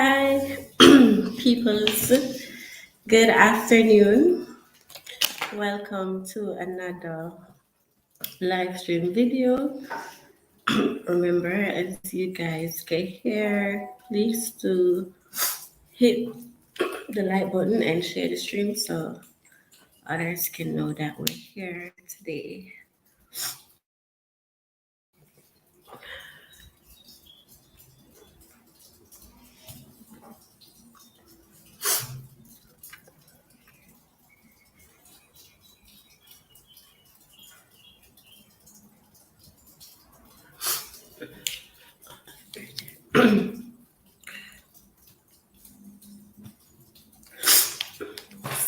Hi, peoples. Good afternoon. Welcome to another live stream video. Remember, as you guys get here, please to hit the like button and share the stream so others can know that we're here today.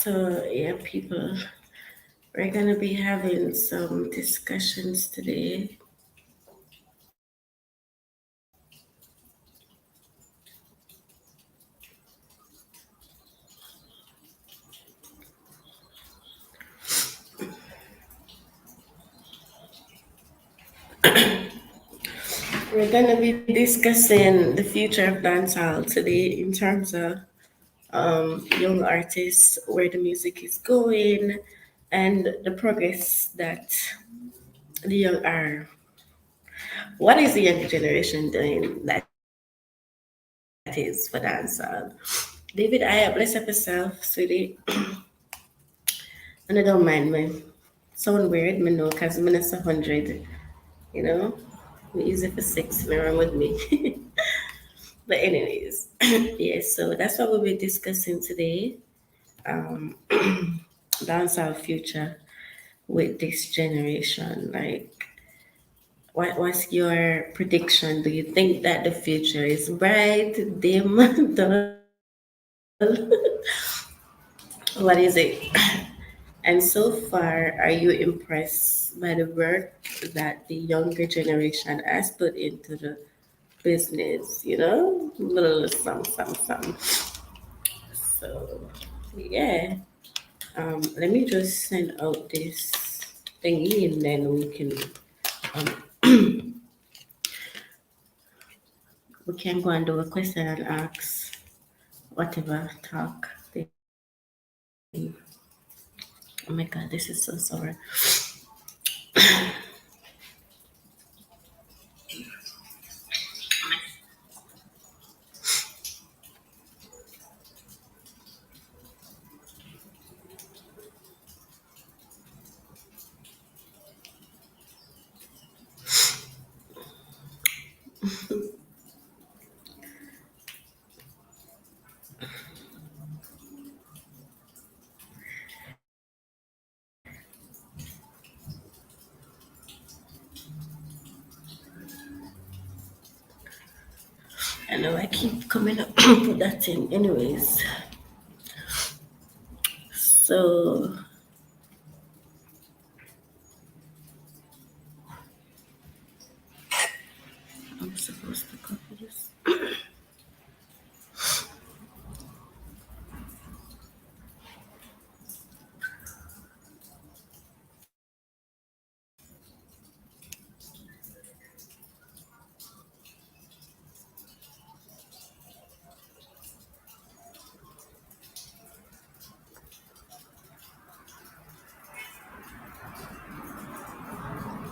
So, yeah, people, we're gonna be having some discussions today. We're gonna be discussing the future of dancehall today in terms of young artists, where the music is going, and the progress that the young are. What is the younger generation doing that is for dancehall? David, I bless up yourself, sweetie, and I don't mind me. Sound weird, me know, cause I'm not 100, you know. Me easy for six, me wrong with me. But anyways, yes. So that's what we'll be discussing today. Um, dancehall future with this generation? Like, what's your prediction? Do you think that the future is bright, dim, dull? What is it? And so far, are you impressed by the work that the younger generation has put into the business? You know, little some. So, yeah. Let me just send out this thingy and then we can go and do a question and ask whatever talk thing. Oh my god, this is so sorry. I know I keep coming up put that in. Anyways, so I'm supposed to copy this.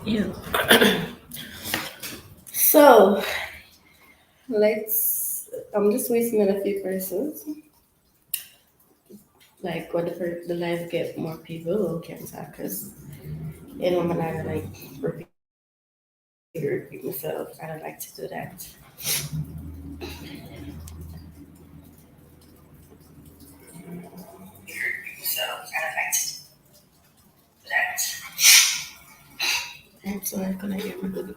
Yeah. So let's. I'm just waiting on a few persons. Like when the live get more people, we can talk. Cause you know, when I like repeat myself, I don't like to do that. So I don't like to do that. And so I'm gonna get my good.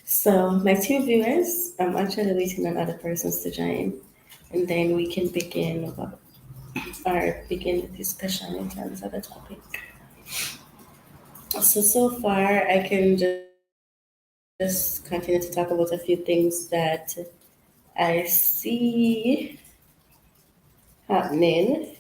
So my two viewers, I'm actually waiting on other persons to join, and then we can begin the discussion in terms of the topic. So far I can just continue to talk about a few things that I see happening.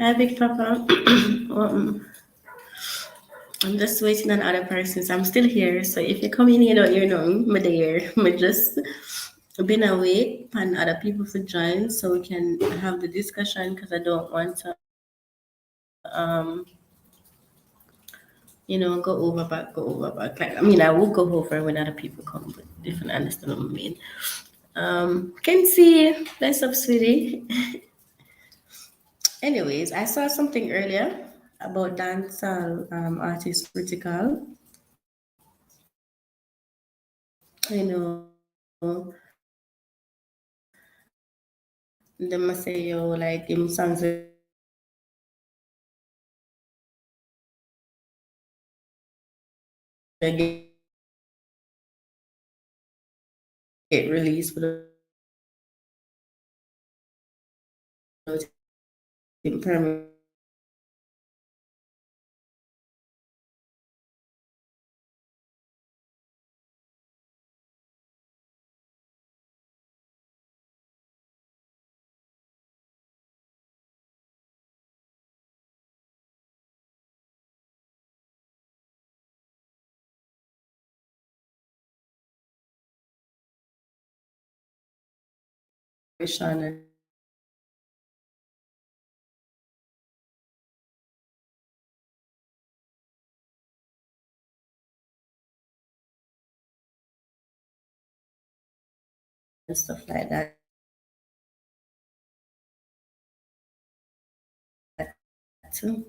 Hi, Big Papa. I'm just waiting on other persons. I'm still here, so if you come in here, don't you know me there. Me just been away and other people to join so we can have the discussion because I don't want to go over back. Like I mean I will go over when other people come, but if you understand what I mean. Can see bless up, sweetie. Anyways, I saw something earlier about dancehall artist critical. Them must say yo like him songs will get released without him permission and stuff like that too.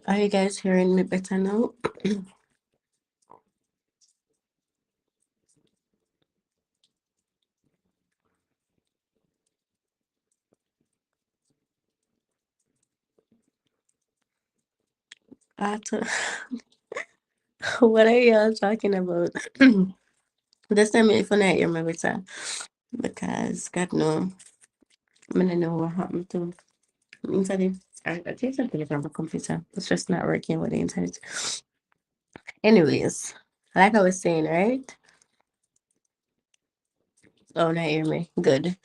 Are you guys hearing me better now? After, what are y'all talking about? This time if I not hear me better because God know I don't know what happened to internet. I think something from the computer. It's just not working with the internet. Anyways, like I was saying, right? Oh, not hear me. Good.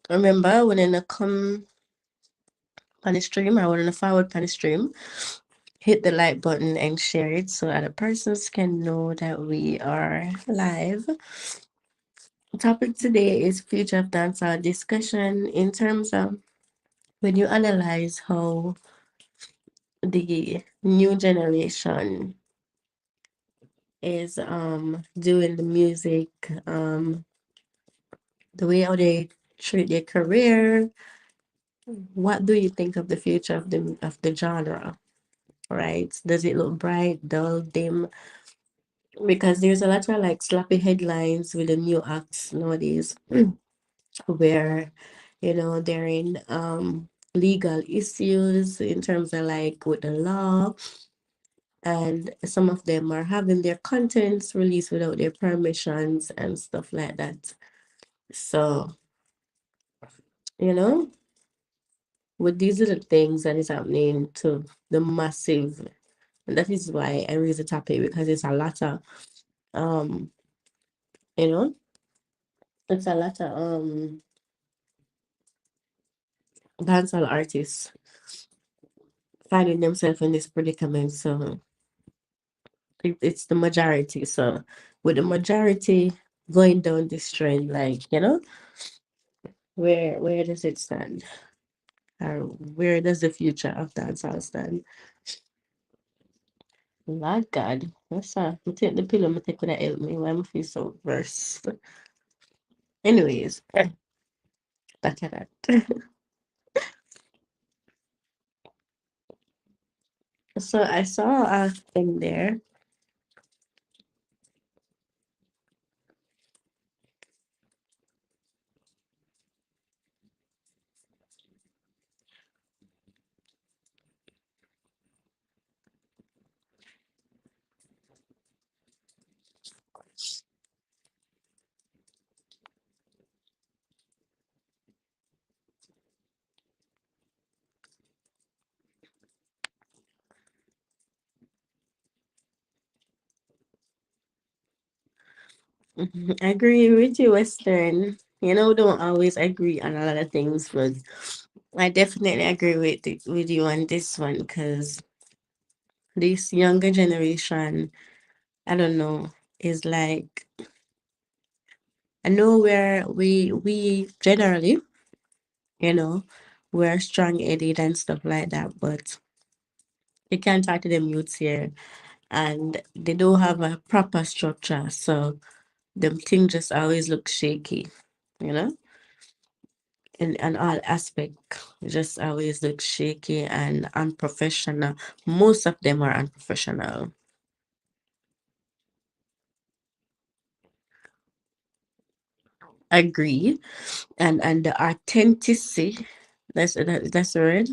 Remember when I come on the stream, I want to forward on the stream, hit the like button and share it so other persons can know that we are live. The topic today is future of dancehall discussion in terms of when you analyze how the new generation is doing the music, the way how they treat their career, What do you think of the future of the genre? Right? Does it look bright, dull, dim? Because there's a lot of like sloppy headlines with the new acts nowadays, where they're in legal issues in terms of like with the law, and some of them are having their contents released without their permissions and stuff like that. So, you know, with these little things that is happening to the massive, and that is why I raise the topic, because it's a lot of um, you know, it's a lot of dancehall artists finding themselves in this predicament. So it's the majority. So with the majority going down this trend, like, where does it stand? Or where does the future of dancehall stand? Lord God, what's that? I take the pillow, I take that help me. Why am I feel so worse? Anyways, back at that. So I saw a thing there. Mhm. I agree with you, Western. Don't always agree on a lot of things, but I definitely agree with you on this one, because this younger generation, I don't know, is like, I know where we generally, you know, we're strong headed and stuff like that, but you can't talk to them youths here, and they don't have a proper structure, so them thing just always look shaky, you know, in all aspect, just always look shaky and unprofessional. Most of them are unprofessional. Agree. And the authenticity, that's the word,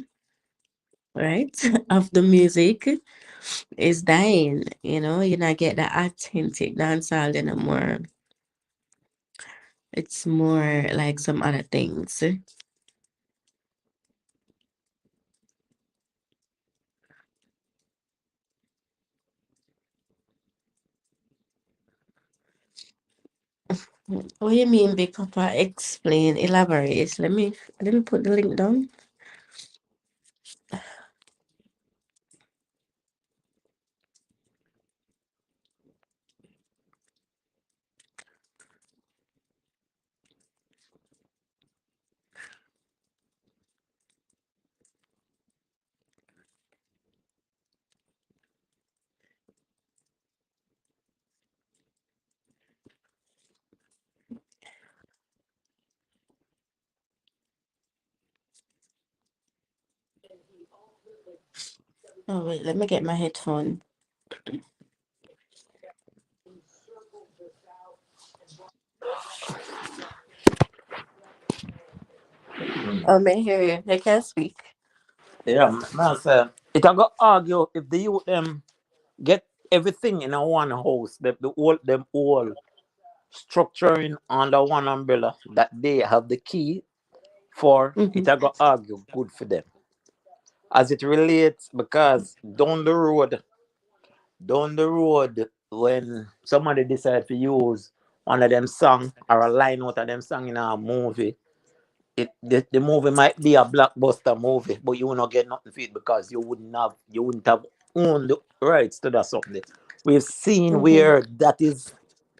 right? Of the music is dying. You not get the authentic dancehall anymore. It's more like some other things. What do you mean, Big Papa? Explain, elaborate. Let me put the link down. Oh wait, let me get my headphone. Oh, may hear you. I can't speak. Yeah, man, say it I go argue if the youth them get everything in a one house, the whole structuring under one umbrella that they have the key for Mm-hmm. it I go argue good for them. As it relates because down the road when somebody decide to use one of them song or a line out of them song in a movie, the movie might be a blockbuster movie, but you will not get nothing for it because you wouldn't have owned the rights to that something. We've seen Mm-hmm. where that is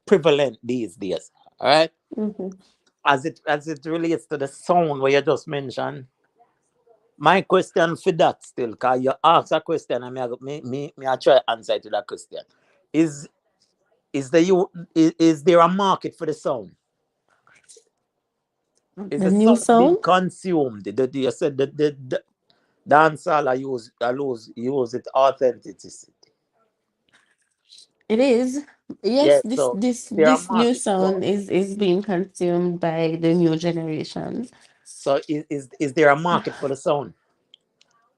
prevalent these days. All right. Mm-hmm. As it relates to the sound where you just mentioned, my question for that still, cause you ask a question and me I try answer to that question. Is is there a market for the sound? Is The the new sound being sound. consumed? You said the dancehall I use it authenticity. It is. Yes, Yeah, this so this there are this new market for sound is being consumed by the new generation. so is there a market for the sound?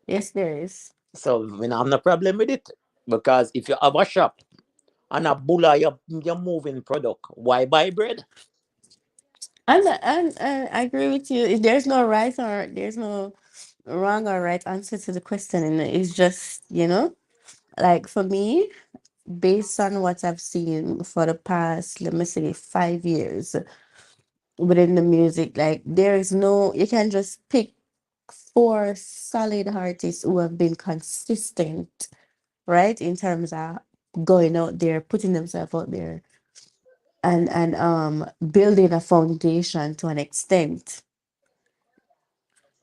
Yes, there is. So we don't have no problem with it. Because if you have a shop and a bulla you're moving product, why buy bread? And I agree with you. There's no right or there's no wrong or right answer to the question, and it's just like for me, based on what I've seen for the past, let me say, 5 years within the music, like there is no, you can just pick four solid artists who have been consistent, right, in terms of going out there, putting themselves out there, and building a foundation to an extent.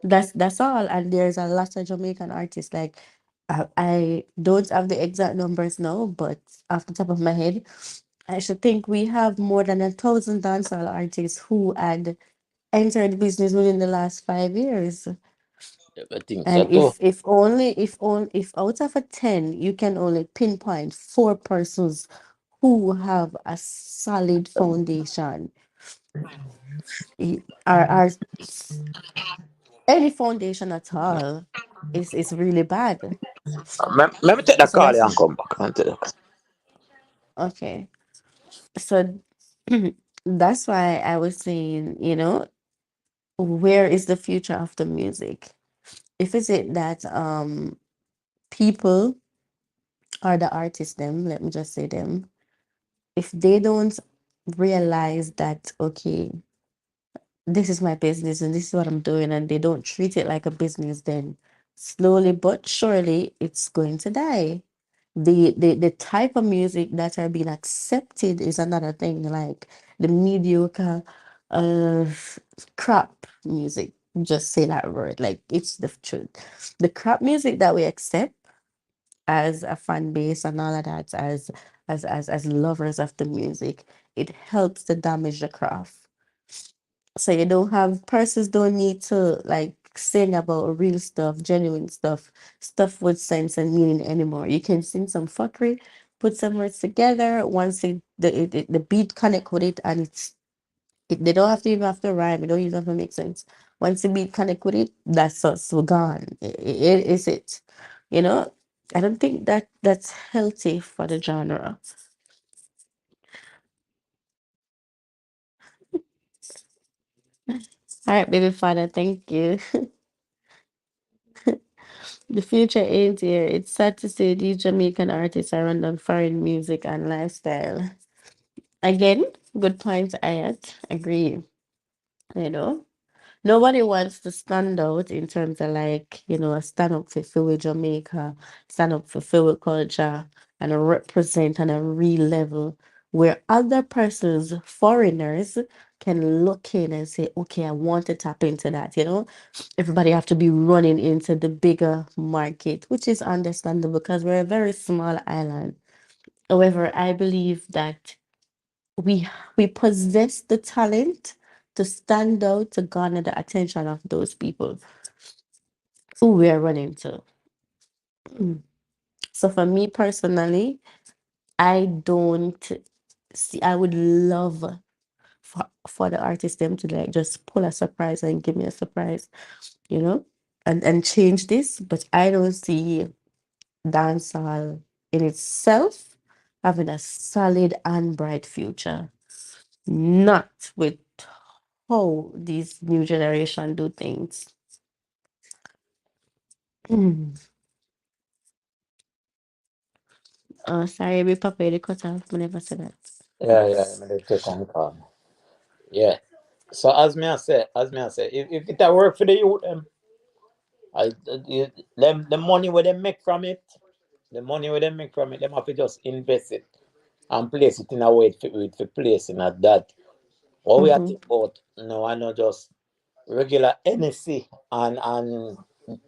That's all. And there's a lot of Jamaican artists. Like I don't have the exact numbers now, but off the top of my head, I should think we have more than 1,000 dancehall artists who had entered business within the last 5 years. I think so And too. if out of a 10, you can only pinpoint four persons who have a solid foundation, are any foundation at all is really bad. Let me take that So call that's here and come back. okay. So that's why I was saying, where is the future of the music? If is it that people or the artists them, let me just say them, if they don't realize that okay, this is my business and this is what I'm doing, and they don't treat it like a business, then slowly but surely it's going to die. The type of music that are being accepted is another thing, like the mediocre uh crap music. Just say that word, like it's the truth. The crap music that we accept as a fan base and all of that, as lovers of the music, it helps to damage the craft. So you don't have persons don't need to like sing about real stuff, genuine stuff, stuff with sense and meaning anymore. You can sing some fuckery, put some words together. Once the beat connect with it, and they don't have to even have to rhyme. It don't even have to make sense. Once the beat connect with it, that's us. We're gone. It is it. You know. I don't think that that's healthy for the genre. All right, baby father, thank you. The future ain't here. It's sad to say these Jamaican artists are run on foreign music and lifestyle. Again, good point, Ayat. Agree. You know, nobody wants to stand out in terms of like, stand up for Philly Jamaica, stand up for Philly culture, and represent on a real level where other persons, foreigners, can look in and say, okay, I want to tap into that. Everybody have to be running into the bigger market, which is understandable because we're a very small island. However, I believe that we we possess the talent to stand out to garner the attention of those people who we are running to. So for me personally, I don't see. I would love for the artist them to like just pull a surprise and give me a surprise, you know, and change this. But I don't see dancehall in itself having a solid and bright future. Not with how these new generation do things. Oh, sorry, we papa the cut off. I never said that. Yeah, I'm gonna take on the call. Yeah. So as me I say, if it a work for the youth, them the money where they make from it, them have to just invest it and place it in a way for placing at that. What we are Mm-hmm. think about, no, I know just regular NSC and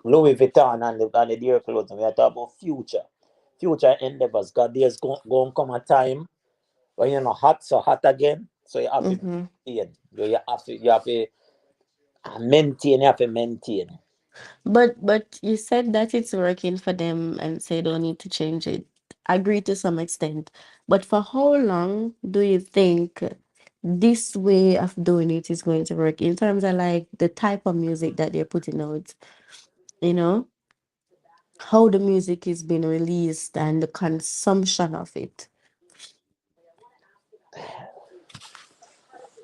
Louis Vuitton and the dear clothes. We are talking about future endeavors. God, there's going to come a time when you're not hot, so hot again. So you have to Mm-hmm. be paid. You have to Maintain, you have to maintain. But you said that it's working for them and say don't need to change it. Agree to some extent. But for how long do you think this way of doing it is going to work in terms of like the type of music that they're putting out, you know, how the music is being released and the consumption of it?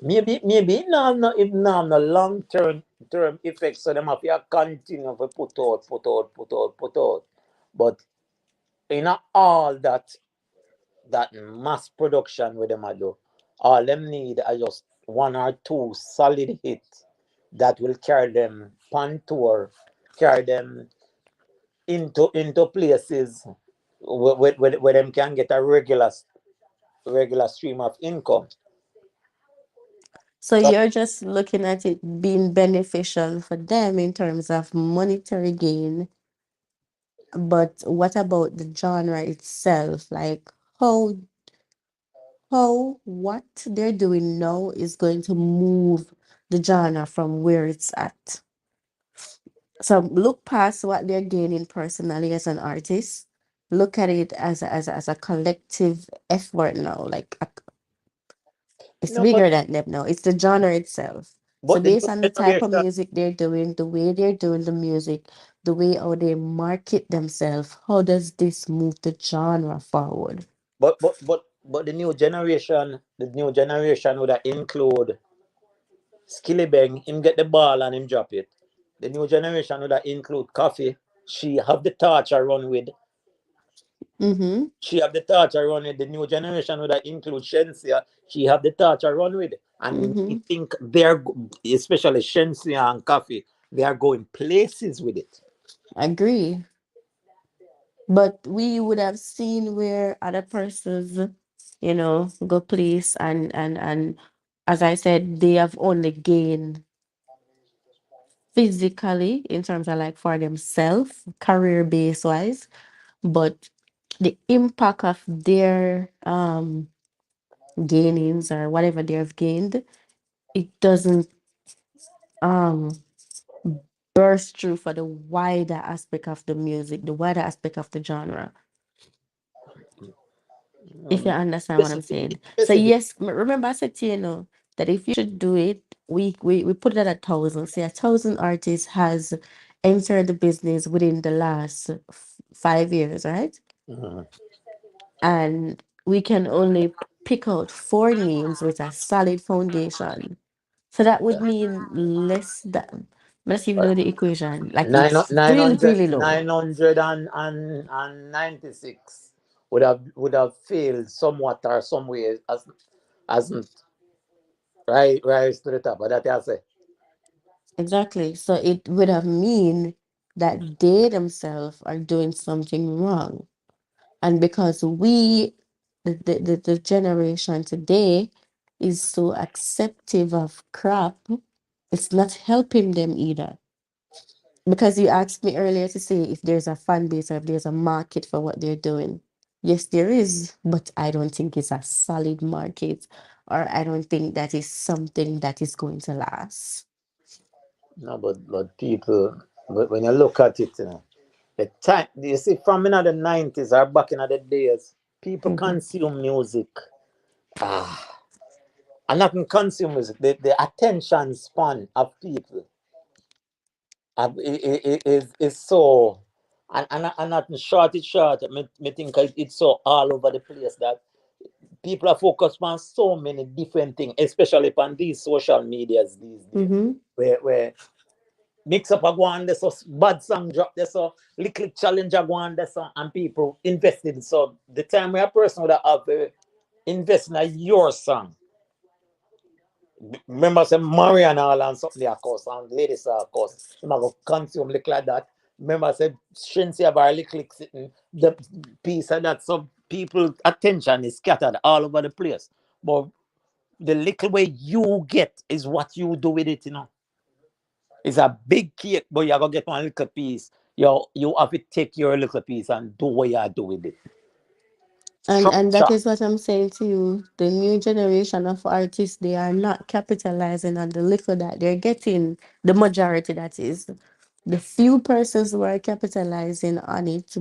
Maybe it now no long term effects, so them have to continue to put out. But in all that mass production with them I do, all them need are just one or two solid hits that will carry them on tour, carry them into places where them can get a regular stream of income. So So, you're just looking at it being beneficial for them in terms of monetary gain, but what about the genre itself? Like how what they're doing now is going to move the genre from where it's at. So look past what they're gaining personally as an artist. Look at it as a collective effort now. It's no, but bigger than them now. It's the genre itself. So the based new on the type of generation, music they're doing, the way they're doing the music, the way how they market themselves, how does this move the genre forward? but the new generation would include Skillibeng, him get the ball and him drop it. The new generation would include Coffee. She have the torch I run with. Mm-hmm. She have the torch I run with. The new generation would include Shensia. She have the torch I run with. And Mm-hmm. I think especially Shensia and Coffee, they are going places with it. Agree. But we would have seen where other persons, go place and as I said, they have only gained physically in terms of like for themselves, career base wise, but the impact of their gainings or whatever they have gained, it doesn't um burst through for the wider aspect of the music, the wider aspect of the genre. If you understand what I'm Specific, saying. So specific. yes, remember I said to you, that if you should do it, we put it at 1,000. Say 1,000 artists has entered the business within the last 5 years, right? Mhm. And we can only pick out four names with a solid foundation. So that would mean less than, let's even know the equation. Like Nine, it's nine really, hundred really low. 900 and 96 would have failed somewhat or some way hasn't rise to the top. But that I say. Exactly. So it would have mean that they themselves are doing something wrong. And because the generation today is so acceptive of crap, it's not helping them either. Because you asked me earlier to say if there's a fan base or if there's a market for what they're doing. Yes, there is, but I don't think it's a solid market, or I don't think that is something that is going to last. No, but people, but when you look at it, the time you see from in the 90s or back in the days, people Mhm. consume music. And not in consume music, the attention span of people is so, and not short it short. Me think it's so all over the place that people are focused on so many different things, especially on these social medias these days, Mhm. where mix up a go on there's so bad song drop there's so little challenge a go on there's so and people invested. So the time where a person would have invest in your song. Remember say marry and all and something of course and ladies of course. You might go consume look like that. Remember say Shensi have a little sitting the piece of that so people attention is scattered all over the place. But the little way you get is what you do with it. It's a big cake, but you're gonna get one little piece. You have to take your little piece and do what you do with it. And that Structure. is what I'm saying to you. The new generation of artists, they are not capitalizing on the little that they're getting. The majority, that is. The few persons who are capitalizing on it,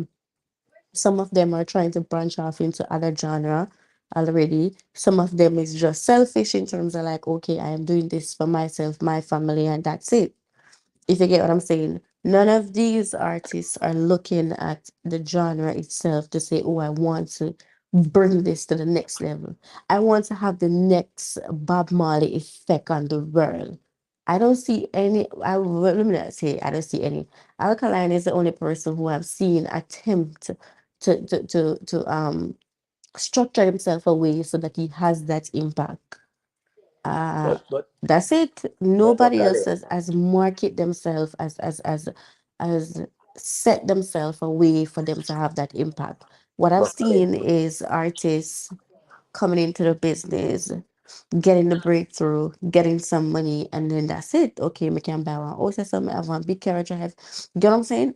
some of them are trying to branch off into other genre already. Some of them is just selfish in terms of like, okay, I am doing this for myself, my family, and that's it. If you get what I'm saying, none of these artists are looking at the genre itself to say, oh, I want to bring this to the next level. I want to have the next Bob Marley effect on the world. I don't see any. Let me not say I don't see any. Alkaline is the only person who I've seen attempt to structure himself away so that he has that impact. Uh, But but that's it. but Nobody else Khalid, has market themselves as set themselves away for them to have that impact. What I've but Khalid, seen is artists coming into the business, getting the breakthrough, getting some money, and then that's it. Okay, me can buy one house or something, I want big carriage drive. You get what I'm saying?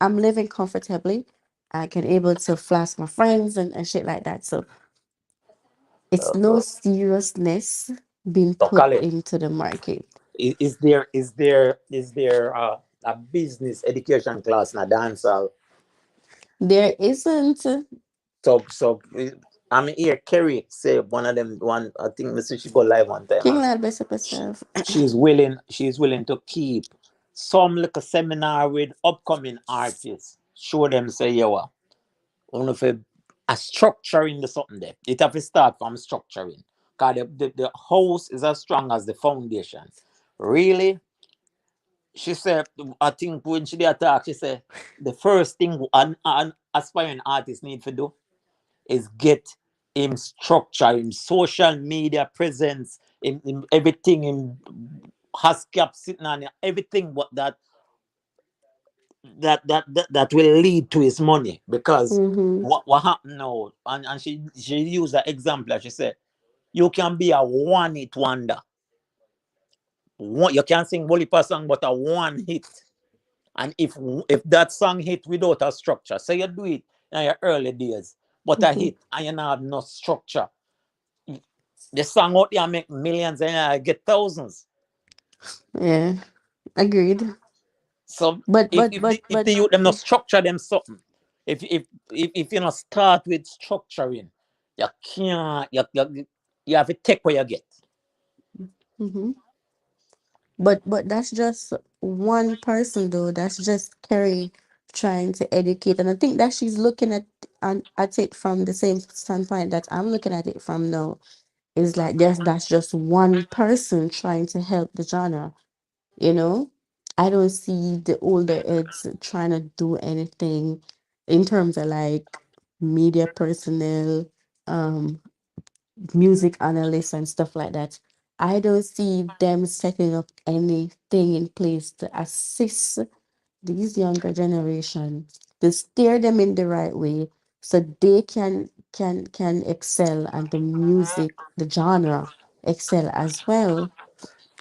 I'm living comfortably. I can able to flash my friends and shit like that. So it's no so, seriousness being so put Khalid, into the market. is there a business education class in a dancehall? There isn't. I'm here. Kerry say one of them. One I think Mr. She go live one time King and Lad best up yourself. she's willing to keep some like a seminar with upcoming artists. Show them say yeah, one of a structuring the something there. It have to start from structuring. Cause the house is as strong as the foundation. Really, she said. I think when she did attack, she said the first thing an aspiring artist need to do is get him structure, him social media presence, in everything, in has cap sitting on it, everything what that will lead to his money. Because Mm-hmm. what happened now, and she used that example. She said you can be a one hit wonder. You can sing Wally song, but a one hit. And if that song hit without a structure, say you do it in your early days, but a Mm-hmm. hit and you not have no structure, the song out there make millions and I get thousands. Yeah, agreed. So But if but if but the, if but the youth them not structure them something, if you not start with structuring, you can't you have to take what you get. mm-hmm. But that's just one person though. That's just Carrie trying to educate, and I think that she's looking at it from the same standpoint that I'm looking at it from now. Is like that's just one person trying to help the genre. You know, I don't see the older heads trying to do anything in terms of like media personnel, um, music analysts and stuff like that. I don't see them setting up anything in place to assist these younger generation to steer them in the right way so they can excel and the music, the genre excel as well.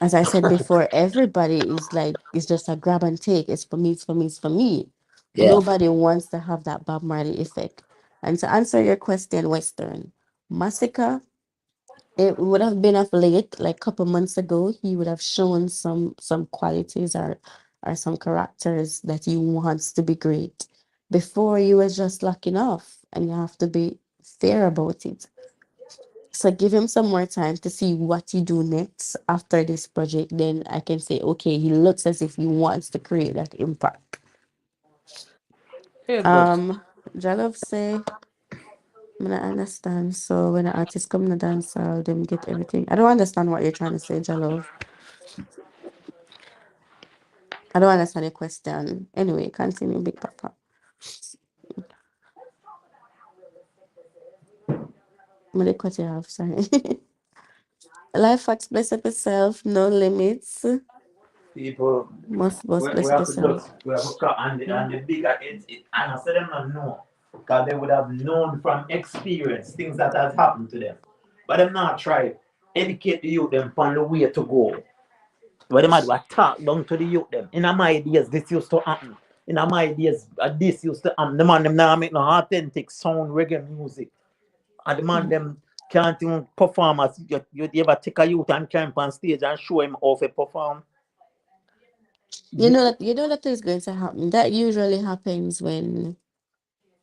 As I said before, everybody is like it's just a grab and take. It's for me, it's for me, it's for me. Yeah. Nobody wants to have that Bob Marley effect. And to answer your question, Western Massacre, it would have been of late, like a couple months ago, he would have shown some qualities or some characters that he wants to be great. Before you was just locking off, and you have to be fair about it. So give him some more time to see what he do next after this project. Then I can say, okay, he looks as if he wants to create that impact. Yeah, but Um, Jalov say, I don't understand. So when an artist come to dance, them get everything. I don't understand what you're trying to say, Jalov. I don't understand your question. Anyway, continue, Big Papa. I'm gonna cut you off, sorry. Life facts, bless up yourself, no limits. people Must we bless up have to yourself. just we have to cut and the bigger and I said them not know because they would have known from experience things that has happened to them. But them not try educate the youth them on the way to go. What them do I talk down to the youth them. In my ideas this used to happen. In my ideas this used to happen. The man them now make no authentic sound reggae music. And the man them can't even perform as you ever take a youth and climb on stage and show him how to perform. You know that is going to happen. That usually happens when,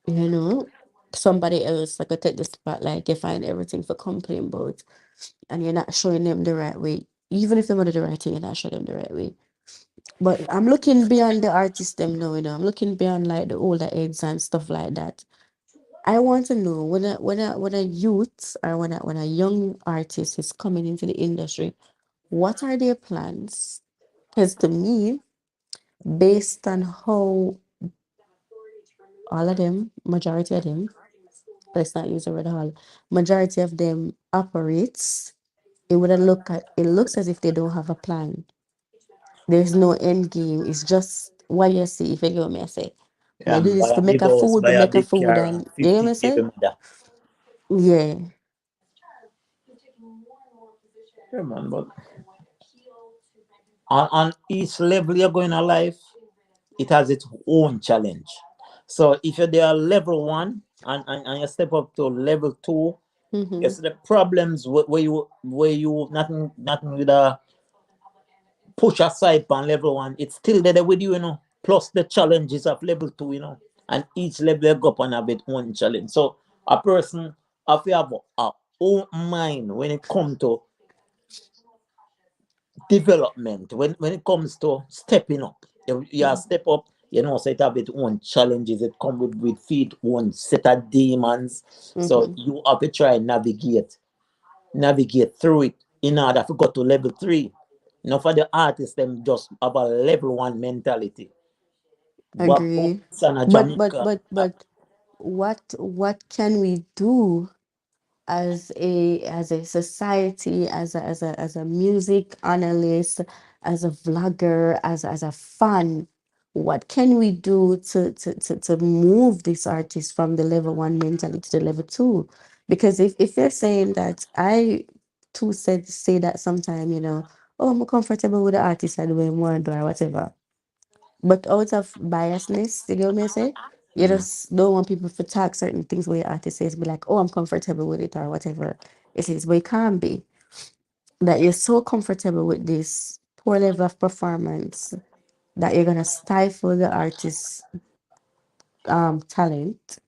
you know, somebody else like I take the spotlight, they find everything for complain about, and you're not showing them the right way. Even if they want to do the right thing, you're not showing them the right way. But I'm looking beyond the artist them now, you know. I'm looking beyond like the older aids and stuff like that. I want to know when a youth or when a young artist is coming into the industry, what are their plans? Because to me, based on how all of them, majority of them, let's not use the word all, majority of them operates, it looks as if they don't have a plan. There's no end game. It's just what you see, if you get what me I say. Yeah, Me do buy this a to make big a house, food, buy to a make a big food, car, and and you get what 50 me baby say? mother. Yeah. Yeah, man, but on each level you're going in life, it has its own challenge. So if you're there level one and you step up to level two, you Mm-hmm. see the problems where you nothing with a push aside on level one, it's still there with you, Plus the challenges of level two. And each level you go up and have its own challenge. So a person have to have a own mind when it comes to development, when it comes to stepping up. You step up, so it have its own challenges. It come with feet own set of demons. So Mm-hmm. you have to try and navigate through it in order to go to level three. For the artists, them just have a level one mentality. What Agree. boots and a But but Jamaica. but but what can we do as a society, as a music analyst, as a vlogger, as a fan, what can we do to move this artist from the level one mentality to the level two? Because if you're saying that, I too say that sometime, oh, I'm comfortable with the artist I do what I want to do or whatever. But out of biasness, you know what I say? You Mm. just don't want people to talk certain things where your artist says, be like, oh, I'm comfortable with it or whatever it is. But it can't be that you're so comfortable with this poor level of performance that you're gonna stifle the artist's talent,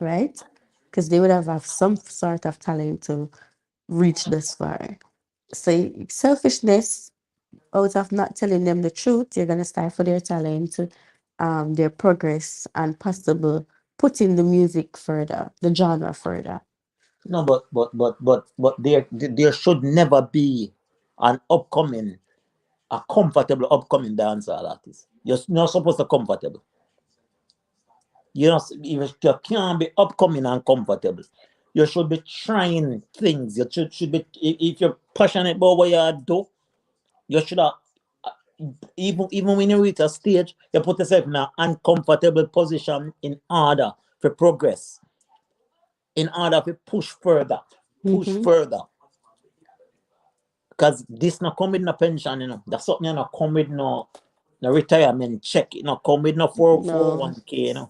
right? Because they would have some sort of talent to reach this far. So selfishness out of not telling them the truth, you're gonna stifle their talent, their progress, and possible putting the music further, the genre further. No, but there should never be an upcoming, a comfortable upcoming dancehall artist. You're not supposed to comfortable. You can't be upcoming and comfortable. You should be trying things. You should be, if you're passionate about what you do, you should have, even when you reach a stage, you put yourself in an uncomfortable position in order to progress, in order to push Mm-hmm. further. Because this not come with no pension. That's something not come with no retirement check. It not come with no No, 401k.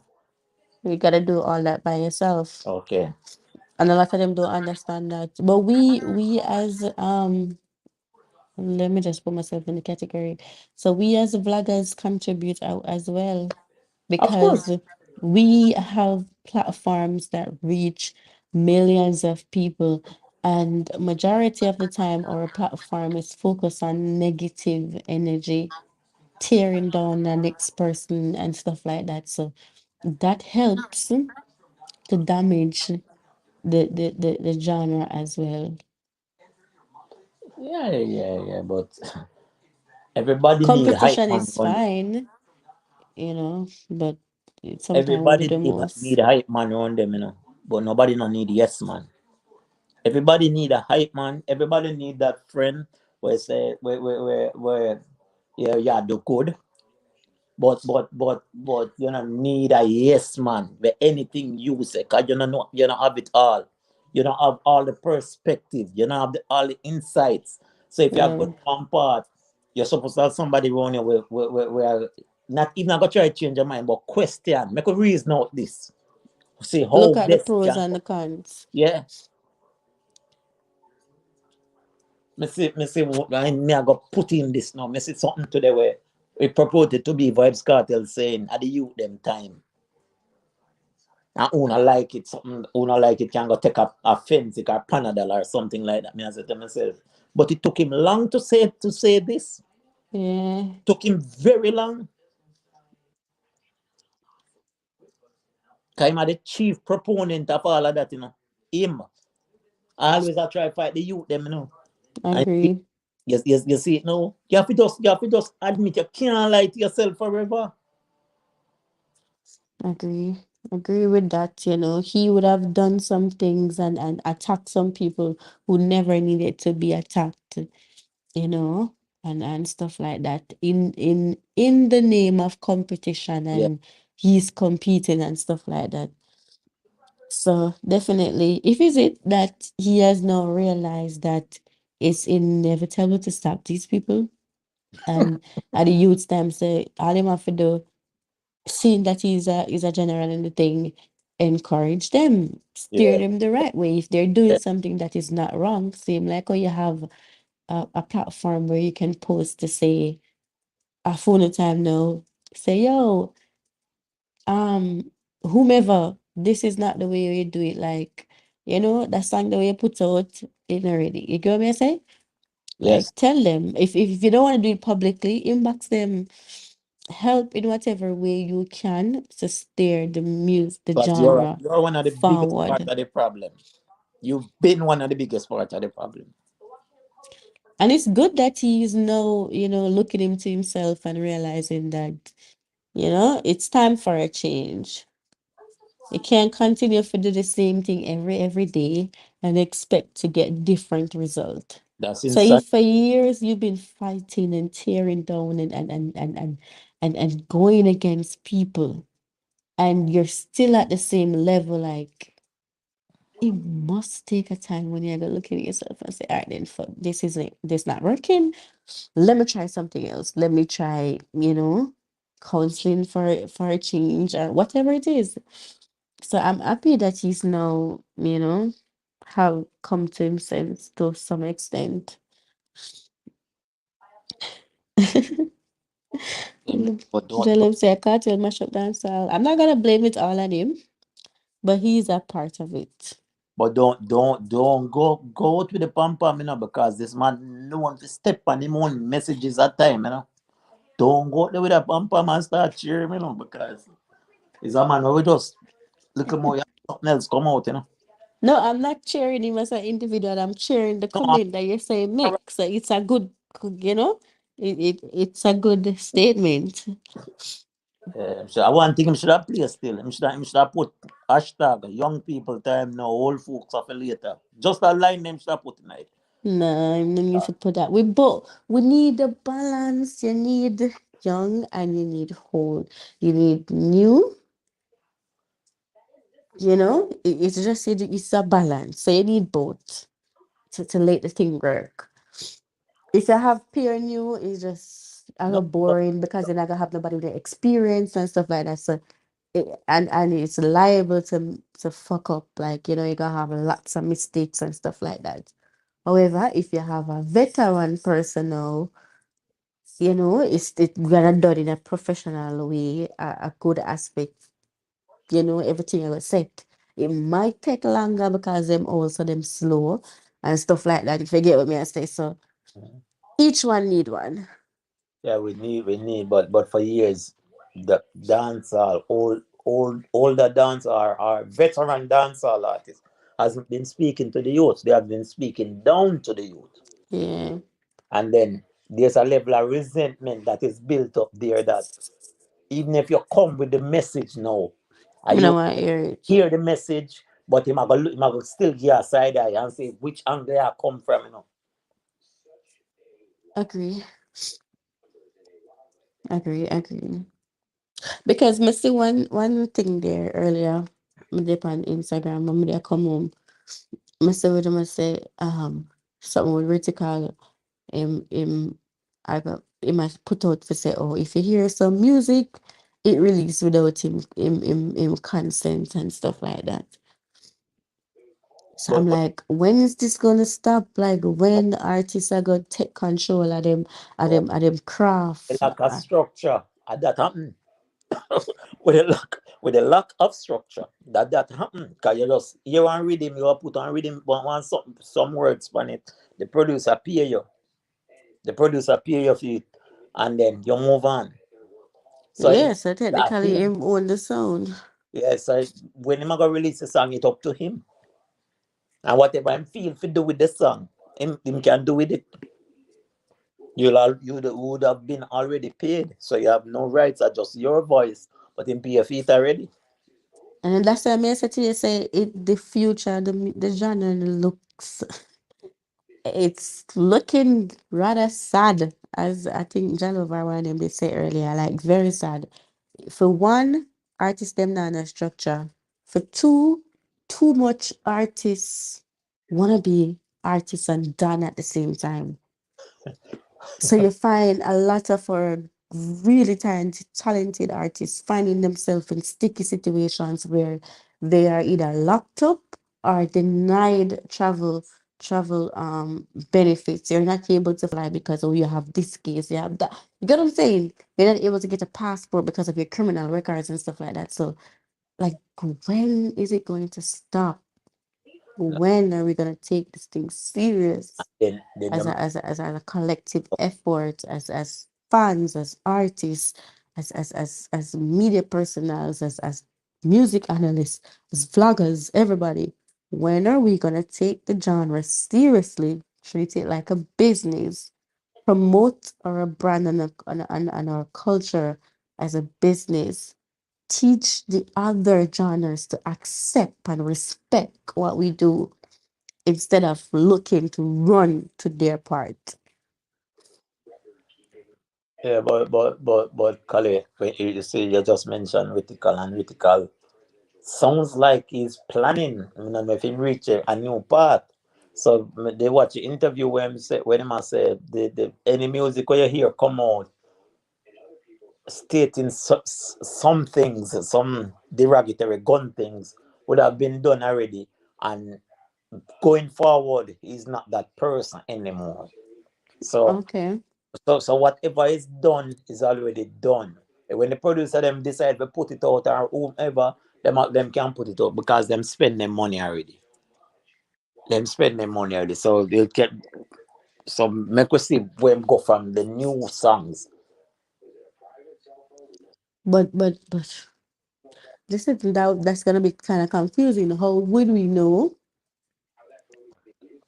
you gotta do all that by yourself, Okay. and a lot of them don't understand that. But we as let me just put myself in the category. So we as vloggers contribute out as well, Of because course. we have platforms that reach millions of people, and majority of the time our platform is focused on negative energy, tearing down the next person and stuff like that. So that helps to damage the genre as well. Yeah. But everybody need hype Competition man is around them. fine, but sometimes we do Everybody the need most. a hype man around them. But nobody no need yes man. Everybody need a hype man. Everybody need that friend where say where yeah do good. But you don't need a yes man where anything you say, cause you don't have it all. You don't have all the perspective. You don't have all the insights. So if you have Yeah. good one part, you're supposed to have somebody around you where not even gonna try to change your mind, but question, make a reason out this. See Look how at the this pros can, and the cons. yeah. Me see what me I got put in this now. Me see something today where it purported to be Vibes Cartel saying at the youth them time. And who not like it, something who not like it can go take a Fensic or Panadol or something like that. Me I said to myself. But it took him long to say this. Yeah, Took him very long. Cause him are the chief proponent of all of that, you know. Him. I always I try to fight the youth them, you know. And agree, yes, you see it now. You have to just admit you can't lie to yourself forever. agree, agree with that. You know, he would have done some things and attacked some people who never needed to be attacked. You know, and stuff like that. In the name of competition, Yeah, and he's competing and stuff like that. So definitely, if is it that he has now realized that it's inevitable to stop these people, and at the youth time say all him have to do, seeing that he's a general in the thing, encourage them, steer yeah, them the right way. If they're doing yeah. something that is not wrong, same like how you have a platform where you can post to say a phone time now, say yo, um whomever, this is not the way you do it, like, you know, that song the way you put out it already, you get what I say, Yes. like tell them, if you don't want to do it publicly, inbox them, help in whatever way you can to steer the But genre you're one of the biggest part forward. of the problem. You've been one of the biggest part of the problem. And it's good that he's now, you know, looking into himself and realizing that, you know, it's time for a change. You can't continue to do the same thing every day and expect to get different result. That's So inside. if for years you've been fighting and tearing down and going against people and you're still at the same level, like it must take a time when you're gonna look at yourself and say, all right, then fuck, this not working. Let me try something else. Let me try, you know, counseling for a change or whatever it is. So I'm happy that he's now, you know, have come to himself to some extent. But don't, Tell him say I can't tell mash up dancehall. I'm not gonna blame it all on him, but he's a part of it. but don't go out with the pom pom, you know, because this man no one to step on him own messages at time, you know. Don't go out there with a pom pom and start cheering, you know, because it's a man where we just look more something else come out, you know. No, I'm not cheering him as an individual. I'm cheering the No, comment that you say make. So it's a good, you know, it's a good statement. so I want think him should have play still. Him should have put hashtag young people time now, old folks of later. Just a line them should have put tonight. No, I'm not need to put that. We need a balance. You need young and you need old. You need new, you know, it's just it's a balance. So you need both to let the thing work. If you have peer new, it's just a No, little boring because you're not gonna have nobody with the experience and stuff like that. So and it's liable to fuck up. Like, you know, you're gonna have lots of mistakes and stuff like that. However, if you have a veteran person now, you know, it's gonna done in a professional way, a good aspect, you know, everything I was set. It might take longer because them also them slow and stuff like that. If you get what me I say. So each one need one. yeah, we need, but for years, the dancehall, older dancehall, our veteran dancehall artists hasn't been speaking to the youth. They have been speaking down to the youth, Yeah. and then there's a level of resentment that is built up there. That even if you come with the message now, are I don't you want to hear it. hear the message? But him a go still give a side eye and say which angle I come from, you know. Agree. Agree. Because me see one thing there earlier, me dip on Instagram when me dey come home. Me see what I say, something with Ritical, him I got him has put out for say, oh, if you hear some music it released without him consent and stuff like that. So I'm But like, when is this gonna stop? Like when the artists are gonna take control but of them the craft. lack of structure that happen. With the lack of structure that happen. Cause you just you want rhythm, you put on rhythm, want some words on it. The producer pay you. The producer pay you for it, and then you move on. So Yeah, it so that technically him. him own the sound. Yeah, so when him a go release a song, it up to him. And whatever him feel to do with the song, him can do with it. Would have been already paid, so you have no rights. Adjust your voice, but him pay your feet already. And then that's why I said to you say it the future, the genre looks it's looking rather sad, as I think Jalovar one them they say earlier, like very sad. For one, artists them not in a structure. For two, too much artists wanna be artists and done at the same time. So you find a lot of our really talented artists finding themselves in sticky situations where they are either locked up or denied travel benefits. You're not able to fly because oh you have this case, you have that. You get what I'm saying? You're not able to get a passport because of your criminal records and stuff like that. So like when is it going to stop? When are we gonna take this thing serious? Then As them, a collective effort, as fans, as artists, as media personnel, as music analysts, as vloggers, everybody. When are we gonna take the genre seriously, treat it like a business, promote our brand and our culture as a business, teach the other genres to accept and respect what we do instead of looking to run to their part. yeah, but Kale, when you see you just mentioned Ritical and Ritical sounds like he's planning, you know, if him reach a new path. So they watch the interview when him say when him a say the any music where you hear come out stating some things, some derogatory gun things would have been done already, and going forward he's not that person anymore. So Okay. so whatever is done is already done. And when the producer them decide to put it out or whomever, them can put it out because them spend their money already. Them spend their money already. So they'll get so make we see where them go from the new songs. But this is that's gonna be kind of confusing. How would we know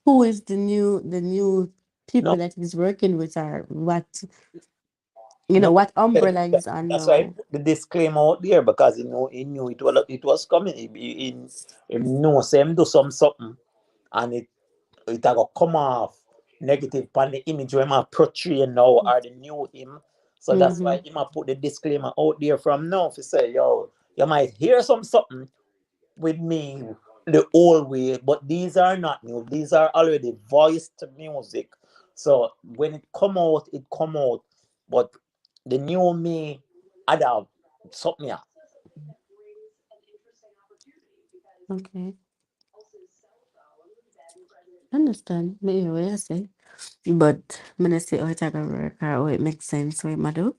who is the new No, people that he's working with or what no, what umbrella is on that's why I now? put the disclaimer out there because he knew it was coming. He knew say him do something and it go come off negative on the image where I portray now or the new him. So that's Mm-hmm. why he might put the disclaimer out there from now to say, yo, you might hear something with me the old way, but these are not new. These are already voiced music. So when it come out, it come out. But the new me add up something. Yeah. Okay, understand. Maybe what I say, but when I say oh it's gonna work or oh it makes sense, what it do?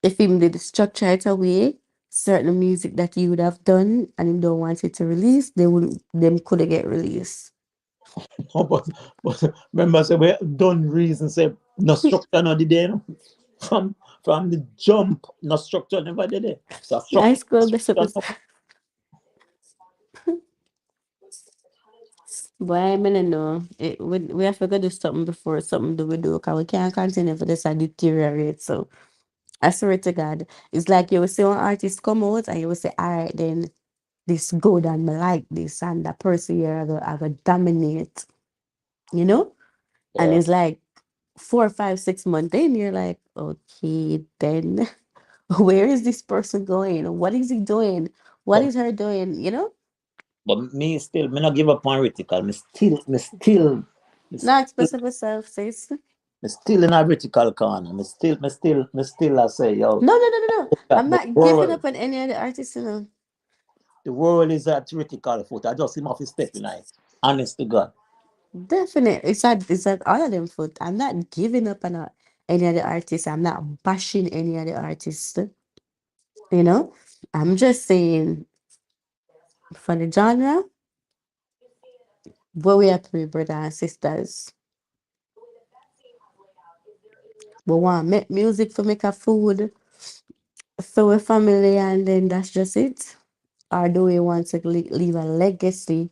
If him did structure it away, certain music that you would have done and him don't want it to release, they would them could get released. But remember, say we done reason say no structure no did there. From from the jump, no structure never did it. So High structure, school best up structure is boy, I mean, no. We have to go do something before something do we do because we can't continue for this and deteriorate. So I swear to God, it's like you will see one artist come out and you will say, all right, then this good and me like this and that person here I go dominate, you know? And yeah. it's like 4, 5, 6 months in, you're like, okay, then where is this person going? What is he doing? What But is her doing? You know? me still me not give up on Ritical. Me Not still expressive yourself, sis. me still in a vertical corner. Me still I say yo. No, no, no, no, no. I'm that the not giving world, up on any of the artists, you know. the world is a theoretical foot. I just him off his step in it. Honest to God. Definitely. It's at all of them foot. I'm not giving up on any of the artists. I'm not bashing any of the artists. You know? I'm just saying for the genre, where we are three brothers and sisters. We want make music for make a food for a family and then that's just it. Or do we want to leave a legacy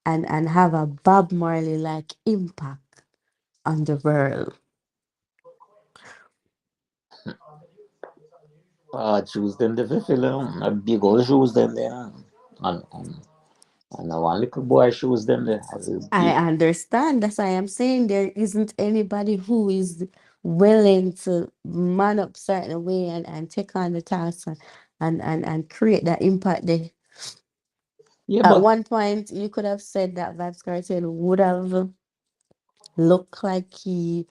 and have a Bob Marley like impact on the world? Choose them the film. A big old shoes them there. And one little boy shoes them there. As a I big, understand. That's why I'm saying there isn't anybody who is willing to man up certain way and take on the task and create that impact there. yeah, At but one point, you could have said that Vybz Kartel would have looked like he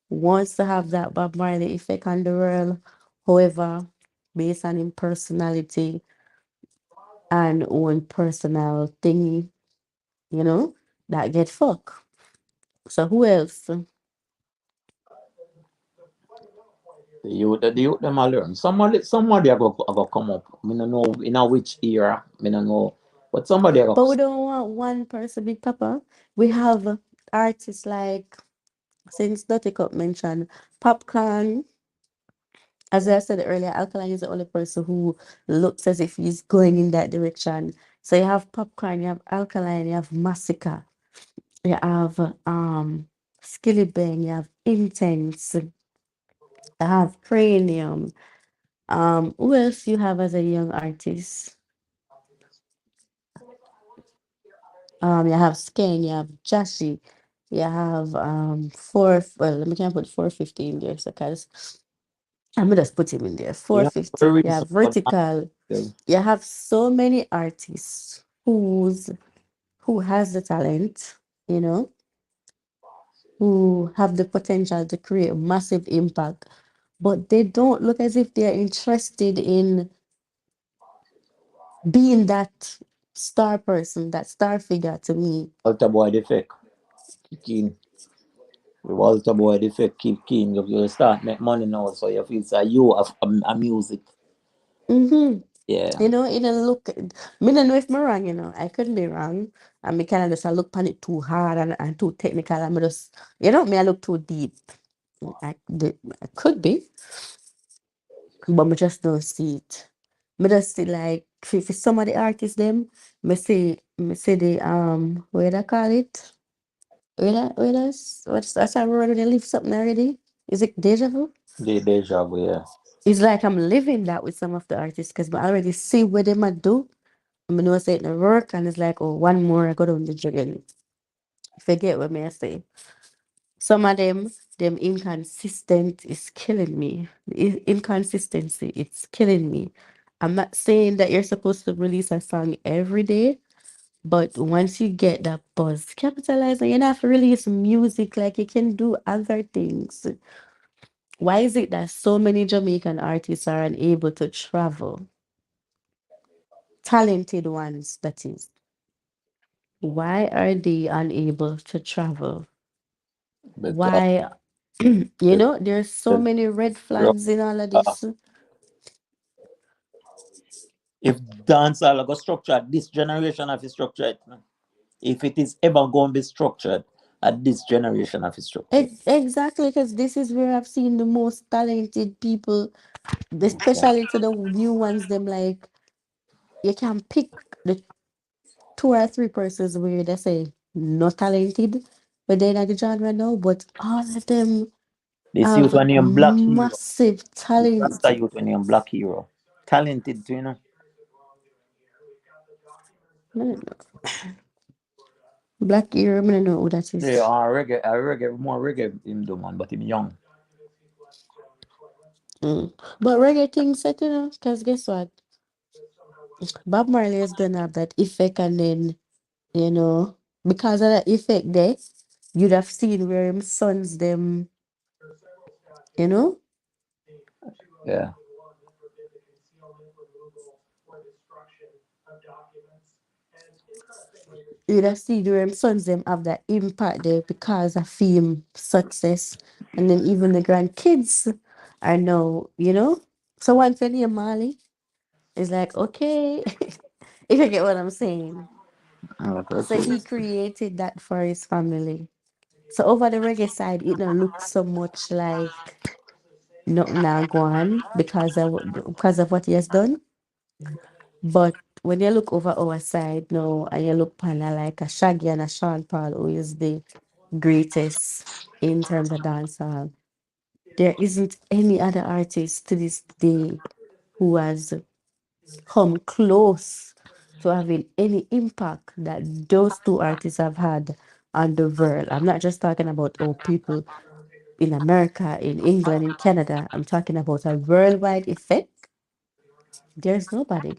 wants to have that Bob Marley effect on the world. However, based on his personality and own personal thingy, you know, that get fucked. So who else? the youth them a learn. Somebody are go come up. I don't know in a which era. I don't know. But somebody are But go we don't want one person, Big Papa. We have artists like, since Dottie Cup mentioned, Popcorn. As I said earlier, Alkaline is the only person who looks as if he's going in that direction. So you have Popcorn, you have Alkaline, you have Massacre, you have Skilly Bang, you have Intense, you have Cranium. Who else you have as a young artist? You have Skeng, you have Jashi, you have let me can put 450 in there, so cause I'm gonna just put him in there. you know 450. very You have reason for that. Vertical. You have so many artists who has the talent, you know, who have the potential to create massive impact, but they don't look as if they're interested in being that star person, that star figure to me. Walter boy the fake. Keen. Walter boy the fake keep keen. You start make money now, so you feel say you have a music. Mm-hmm. Yeah. You know, it don't look, me don't know if I'm wrong, you know. I could be wrong. And me kind of just I look on it too hard and too technical. And me just, you know, me I look too deep. I could be, but me just don't see it. Me just see like, for some of the artists them, me see the, what do I call it? What's that word when they leave something already? Is it deja vu? Deja vu, yeah. It's like I'm living that with some of the artists because I already see what they might do. I know say it in work and it's like, oh, one more, I go down the dragon. Forget what me I say. Some of them inconsistent is killing me. The inconsistency, it's killing me. I'm not saying that you're supposed to release a song every day, but once you get that buzz, capitalize on you don't have to release music like you can do other things. Why is it that so many Jamaican artists are unable to travel? Talented ones, that is. Why are they unable to travel? Because Why? You know, there's so the- many red flags in all of uh, this. if dancehall go structured, this generation of it structured. If it is ever going to be structured, at this generation of it structured. Exactly, because this is where I've seen the most talented people, Yeah. especially to the new ones. Them like you can pick the two or three persons where they say not talented, but they're not the genre now. But all of them This youth have when you Black Hero. massive This talent. Rasta youth when you Black Hero. Talented too, you know. I don't know. Black Ear, I don't know who that Yeah, is. more reggae him do man, but him young. Mm. But reggae thing set, you know, because guess what? Bob Marley is gonna have that effect, and then, you know, because of that effect there, you'd have seen where him sons them, you know, Yeah. you'd have seen them sons them have that impact there because of fame, success, and then even the grandkids are now, you know. So once when you Mali, it's like okay, if you get what I'm saying. That's So true. he created that for his family. So over the reggae side, it don't look so much like nothing now go on because of what he has done. But when you look over our side now and you look upon like a Shaggy and a Sean Paul, who is the greatest in terms of dancehall, there isn't any other artist to this day who has come close to having any impact that those two artists have had on the world. I'm not just talking about people in America, in England, in Canada. I'm talking about a worldwide effect. There's nobody.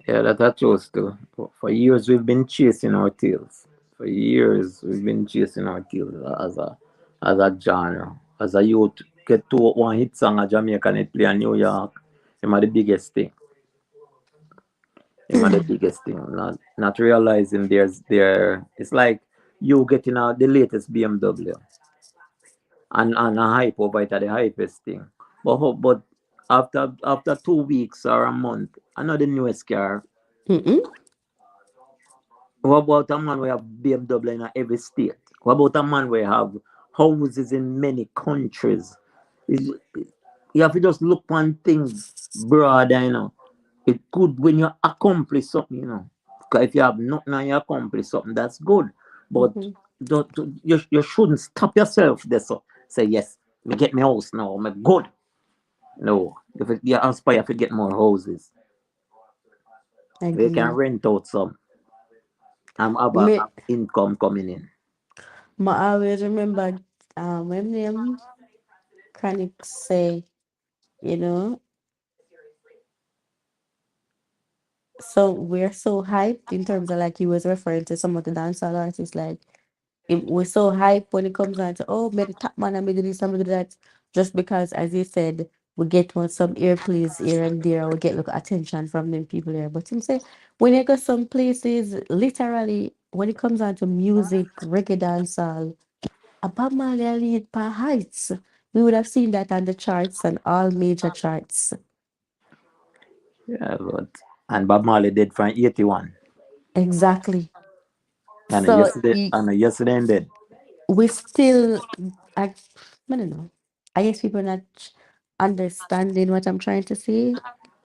Yeah, that's true too. For years we've been chasing our tails. For years we've been chasing our tails as a genre. As a youth, get to one hit song of Jamaica and it play in New York. Him are the biggest thing. Him are the biggest thing. Not realizing it's like you getting out the latest BMW and a hype over it at the hypest thing. But after 2 weeks or a month, another newest car. Mm-mm, What about a man we have BMW in every state? What about a man we have houses in many countries? Is- You have to just look one thing broader, It good when you accomplish something. Because if you have nothing and you accomplish something, that's good. But mm-hmm. you shouldn't stop yourself there. So say, yes, me get my house now, me good. No. You aspire to get more houses. We can Agree. rent out some and have Me, income coming in. I always remember when them chronics say, you know, so we're so hyped in terms of like he was referring to some of the dancehall artists, like we're so hyped when it comes down to oh, me the top man, and me do this, and me do that, just because, as you said, we get some airplays here and there, we get look attention from them people here. But him say when you go some places, literally, when it comes down to music, reggae dancehall, Bob Marley lead per heights. We would have seen that on the charts and all major charts. Yeah, but and Bob Marley did from 81. Exactly. And So yesterday and dead. we still, I don't know. I guess people not understanding what I'm trying to say.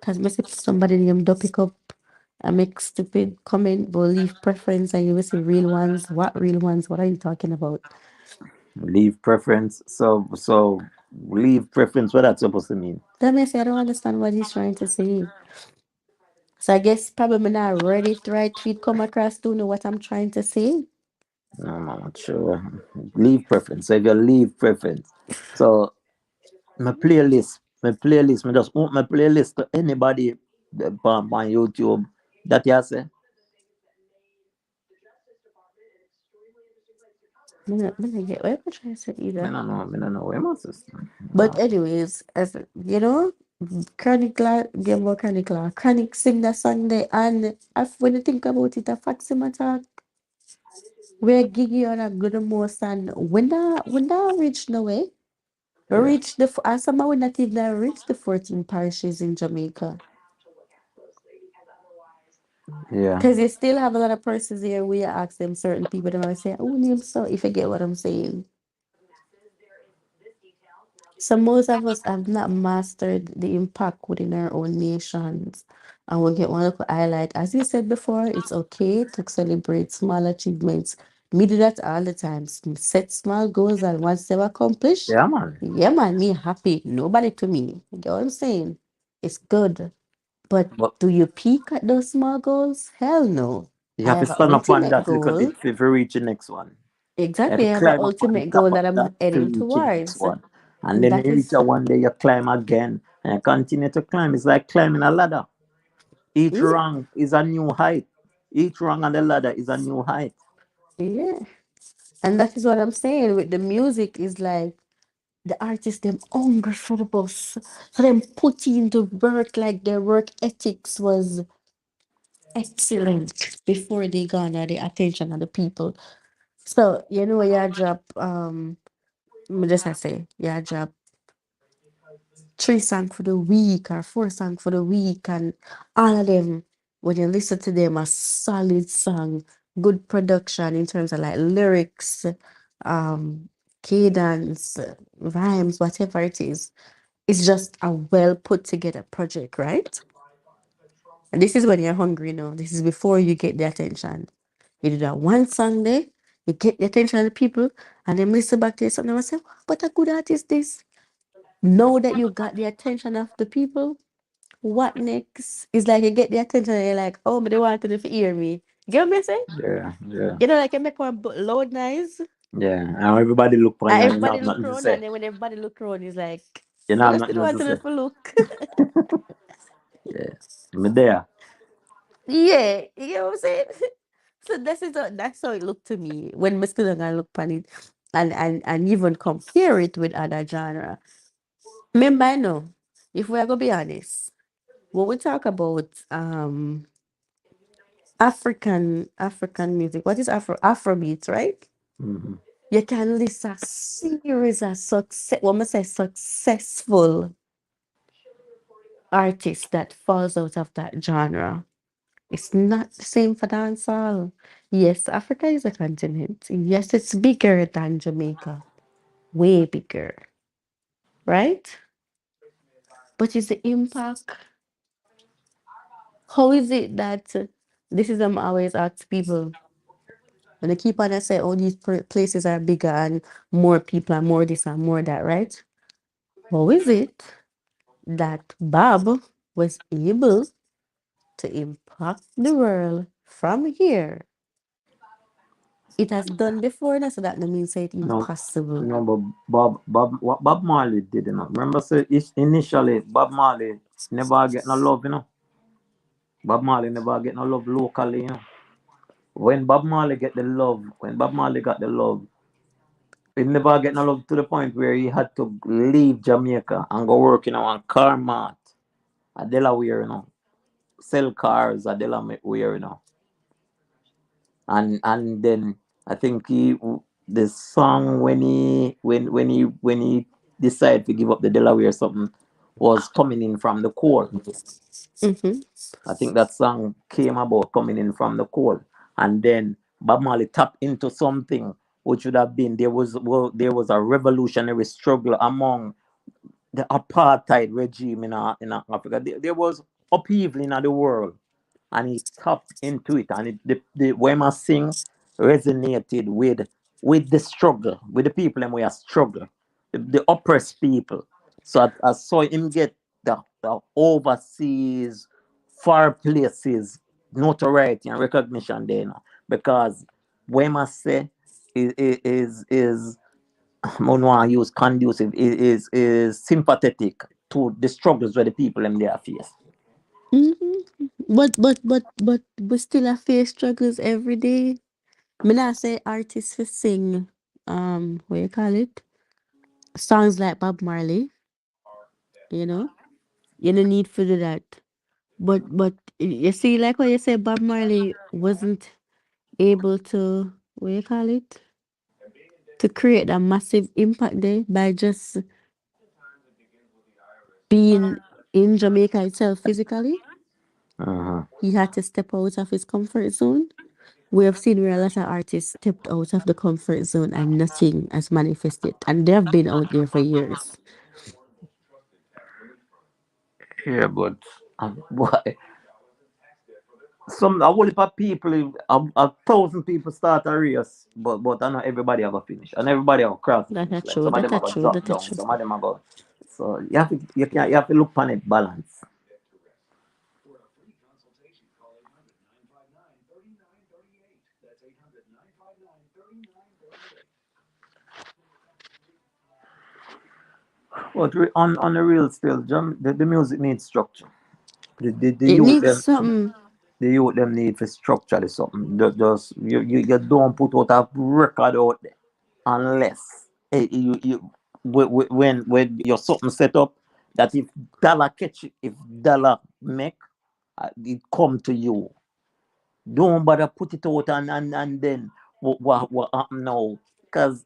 Because if somebody named up pick up and make stupid comment, belief preference, and you will say real ones. What real ones? What are you talking about? Leave preference. So leave preference, what that's supposed to mean? That means I don't understand what he's trying to say. So I guess probably me not ready to right tweet come across to know what I'm trying to say. No, I'm not sure. Leave preference. So if you leave preference. So my playlist, me just open my playlist to anybody on YouTube that you say. Me not get what I'm trying to say either. Me don't know where my sister. But anyways, as you know, Chronic Game about Chronic Chronic sing that song there, and when you think about it, a Faxim attack where Gigi on a good most, and when that reach no way, Yeah. reach as someone will not even reach the 14 parishes in Jamaica. Yeah. Because you still have a lot of persons here where you ask them certain people, they might say, oh, name so, if you get what I'm saying. So most of us have not mastered the impact within our own nations. And we'll get one little highlight. As you said before, it's okay to celebrate small achievements. Me do that all the time. Set small goals and once they're accomplished, Yeah, man. yeah man, me happy. Nobody to me. You get what I'm saying? It's good. But But do you peak at those small goals? Hell no. you I have to have an stand up on ultimate that little goal. bit if you reach the next one. You have Exactly. to I have an climb up on ultimate top goal of that I'm that to heading reach the next towards. one. And And then that you reach is a one day you climb again and you continue to climb. It's like climbing a ladder. Each yeah. rung is a new height. Each rung on the ladder is a new height. Yeah. And that is what I'm saying with the music is like the artists them hungry for the bus. So them put in the work like their work ethics was excellent before they garner the attention of the people. So, you know, you drop, me just I say, you drop three songs for the week or four songs for the week, and all of them, when you listen to them, a solid song, good production in terms of like lyrics, um, cadence, rhymes, whatever it is. It's just a well put together project, right? And this is when you're hungry now. This is before you get the attention. You do that one song there, you get the attention of the people, and then listen back to your song and say, "What a good artist this." Now that you got the attention of the people, what next? It's like you get the attention and you're like, "Oh, but they wanted to hear me." Get what I say? Yeah, yeah, You know, like you make one loud noise, yeah. And everybody look on and you and you everybody have look nothing to around, say. and then when everybody look around, it's like, You don't well, have I still nothing else want to to say. look. Yeah. Me there. Yeah, you know what I'm saying? So that's how it looked to me when Mr. Dungan look on it and even compare it with other genre. Remember, I know, if we're gonna be honest, when we talk about African music, what is Afrobeat, right? Hmm. You can list a series of what must say successful artists that falls out of that genre. It's not the same for dancehall. Yes, Africa is a continent. Yes, it's bigger than Jamaica, way bigger, right? But is the impact? How is it that this is always ask people when they keep on and say, "Oh, these places are bigger and more people and more this and more that," right? How is it that Bob was able to impact the world from here? It has done before, now, so that no means say it No, impossible. no, but what Bob Marley did, Remember, say initially Bob Marley never get no love, Bob Marley never get no love locally. When Bob Marley get the love, when Bob Marley got the love, he never get no love to the point where he had to leave Jamaica and go work, on car mart at Delaware, sell cars at Delaware, and then I think the song when he decided to give up the Delaware or something was coming in from the coal. Mm-hmm. I think that song came about coming in from the coal, and then Bob Marley tapped into something which would have been there was a revolutionary struggle among the apartheid regime in Africa. There was upheaval in the world, and he tapped into it, and the Wema Sing resonated with the struggle, with the people and we are struggle, the oppressed people. So I saw him get the overseas, far places notoriety and recognition there, because Wema say is I don't want to use conducive, is sympathetic to the struggles where the people them there face. Mm-hmm. But we still have face struggles every day. Me not say artists who sing what you call it? Songs like Bob Marley, you know? You don't need to do that. But you see, like what you say, Bob Marley wasn't able to what you call it? To create a massive impact there by just being in Jamaica itself physically. Uh-huh. He had to step out of his comfort zone. We have seen where a lot of artists stepped out of the comfort zone and nothing has manifested. And they've been out there for years. Yeah, but boy, some a whole heap of people, a thousand people start a race, but I know everybody have a finish, and everybody have cross the That finish are line. true, Some of that them are are gonna true, drop that are down, true. some of them are go. So you have to look on it balance. But on the real still, the music needs structure. The It youth needs them something. the youth them need for structure or something. Just you don't put out a record out there unless when you're something set up that if dollar catch it, if dollar make it come to you. Don't bother put it out and then what happen now? Because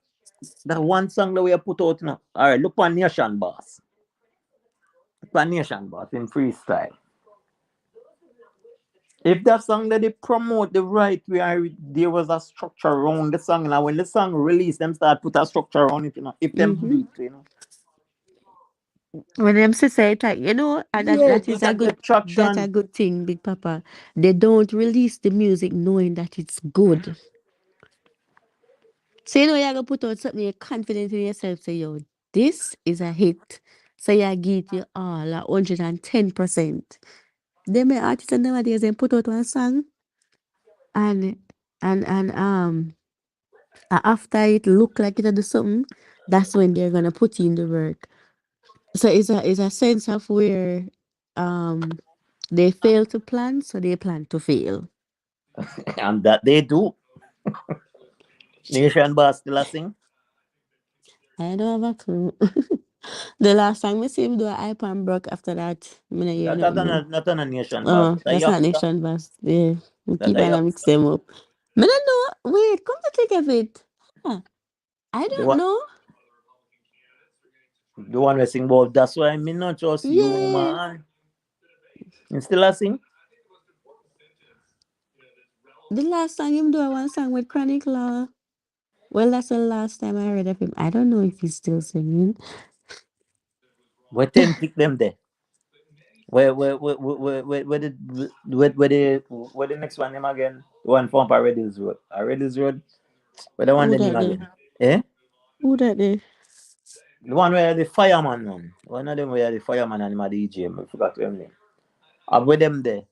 that one song that we have put out now. Alright, look on Nation Boss. Look on Nation Boss in freestyle. If that song that they promote the right way, there was a structure around the song, and when the song released, them start put a structure around it, you know. If them do Mm-hmm. it, you know. When them say it, and Yeah, that is it a can good get that's a traction. good thing, Big Papa. They don't release the music knowing that it's good. So you're gonna put out something you're confident in yourself, say, yo, this is a hit. So you give it your all 110%. They may artists nowadays and put out one song and and after it look like it do something, that's when they're gonna put in the work. So it's a sense of where um they fail to plan, so they plan to fail. And that they do. Nation Boss still a sing. I don't have a clue. The last time we see him do a hype and broke after that, I mean, you That, don't that, know. not, not on a Nation Boss. Oh, That a that's not youngster. Nation Boss. Yeah, we That keep a on mix youngster. them up. I don't know. Wait, come to think of it. Huh, I The don't one, know. the one we sing about. That's why me not trust you, Yeah, man. You still a sing? the last time him do a one song with Chronic Law. Well, that's the last time I heard of him. I don't know if he's still singing. Where ten pick them there? Where the next one name again? The one from Paradise Road. Paradise Road. Where the one Who the name that there? again? Eh? Who that there? The one where the fireman one. One of them where the fireman and my DJ. I forgot them name. I with them there.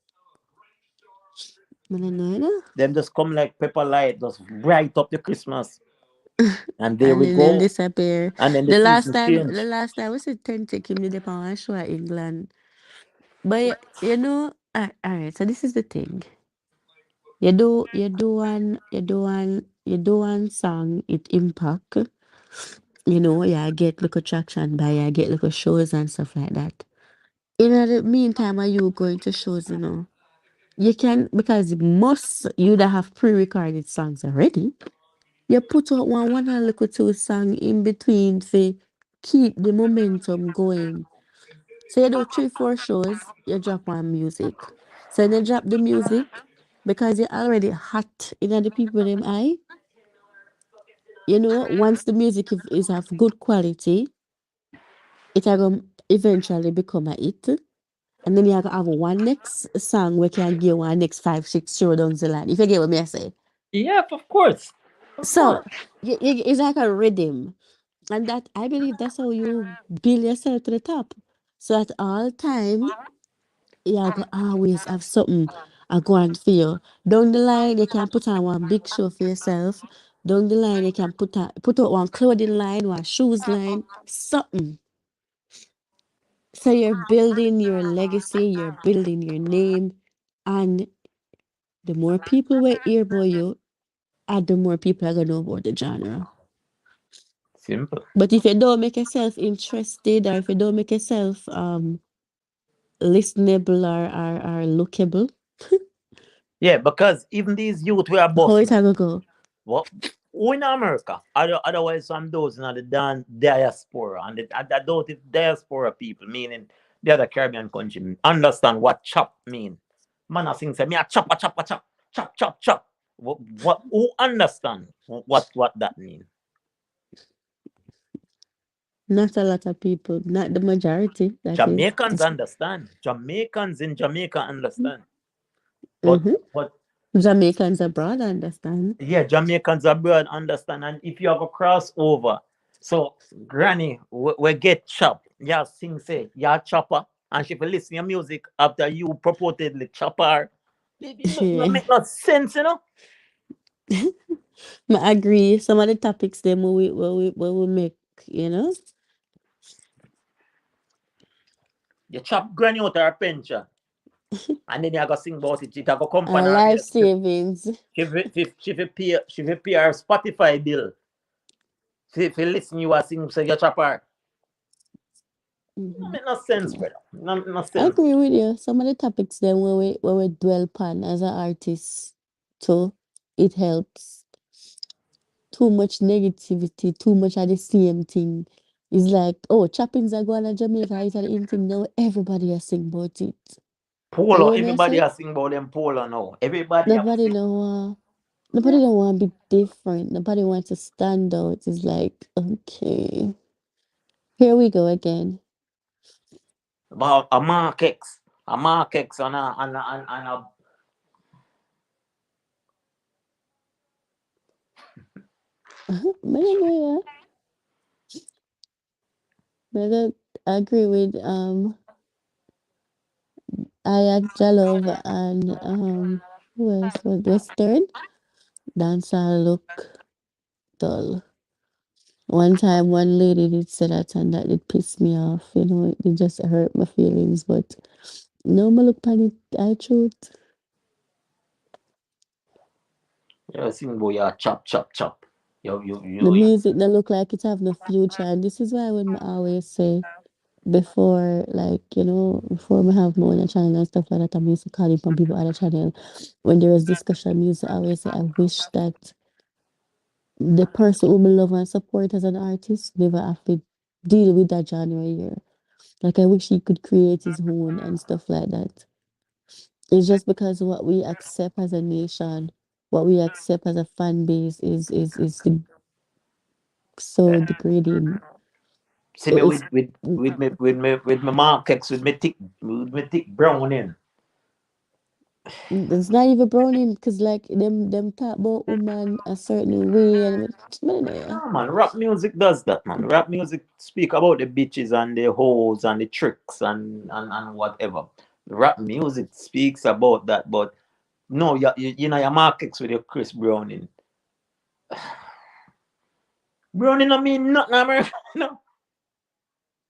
I don't know, you know? Them just come like pepper light, just bright up the Christmas. And there And we then they'll go. disappear. And then the The last season time, the change. last time we said 10 take him to the power show at England. But alright. So this is the thing. You do one song, it impact. Yeah, get little traction by get little shows and stuff like that. In the meantime, are you going to shows, you can because most you that have pre-recorded songs already. You put out one and little two song in between to keep the momentum going. So you do 3, 4 shows, you drop one music. So when you drop the music, because you're already hot in the people them eye, once the music is of good quality, it will eventually become a hit. And then you have one next song where can give one next 5, 6 show down the line. If you get what me I say. Yeah, of course. Of So course. it's like a rhythm. And that I believe that's how you build yourself to the top. So at all time, you go always have something going for you. Down the line, you can put on one big show for yourself. Down the line, you can put out one clothing line, one shoes line, something. So you're building your legacy, you're building your name, and the more people will hear about you, and the more people are gonna know about the genre. Simple. But if you don't make yourself interested, or if you don't make yourself listenable or lookable, Yeah, because even these youth we are how boss it now. gonna go? What who in America? Otherwise, some those in the diaspora, and I doubt if diaspora people, meaning the other Caribbean country, understand what chop mean. Man, I think say me a chop, a chop, a chop, chop, chop, chop. What who understand what that mean? Not a lot of people, not the majority, that is. Jamaicans understand. Jamaicans in Jamaica understand. But Mm-hmm. but Jamaicans abroad understand. yeah, Jamaicans abroad understand. And if you have a crossover, so granny, we get chop. Yeah, sing say, yeah, chopper. And she will listen to your music after you purportedly chopper. It Yeah. make no sense, you know? I agree. Some of the topics them we make, you know, You chop granny out her pension. And then you go sing about it. She go come on her life ear. savings. She her Spotify bill. If you listen, you are sing, say you chop her. No Mhm. make no sense, Yeah. brother. No I sense. agree with you. Some of the topics then where we dwell upon as an artist. So it helps. Too much negativity, too much of the same thing. It's like, oh, choppings are going to Jamaica, it's an in thing now. Everybody has sing about it. You Polo, know what I everybody say? has sing about them polo now. Everybody have Nobody sing. know nobody don't want to be different. Nobody wants to stand out. It's like, okay, here we go again. About a markex and a But you know, yeah. But I agree with Ayak Jalov and who else was this third? Dancer look dull. One time, one lady did say that, and that did piss me off. You know, it just hurt my feelings. But no, me look pan it, I truth. you sing about your chop. The You music that look like it have no future, and this is why when I always say before, like before me have my own channel and stuff like that, I'm used to calling from people other channel. When there was discussion music, I always say I wish that the person who me love and support as an artist never have to deal with that genre here. Like I wish he could create his own and stuff like that. It's just because what we accept as a nation, what we accept as a fan base so degrading. see me It's with me markex with me thick brown in. it's not even browning because like them talk about woman a certain way and yeah. No man, rap music does that man. Rap music speak about the bitches and the hoes and the tricks and whatever. Rap music speaks about that, but no, you know your markex with your Chris Browning. Browning I mean nothing America, no.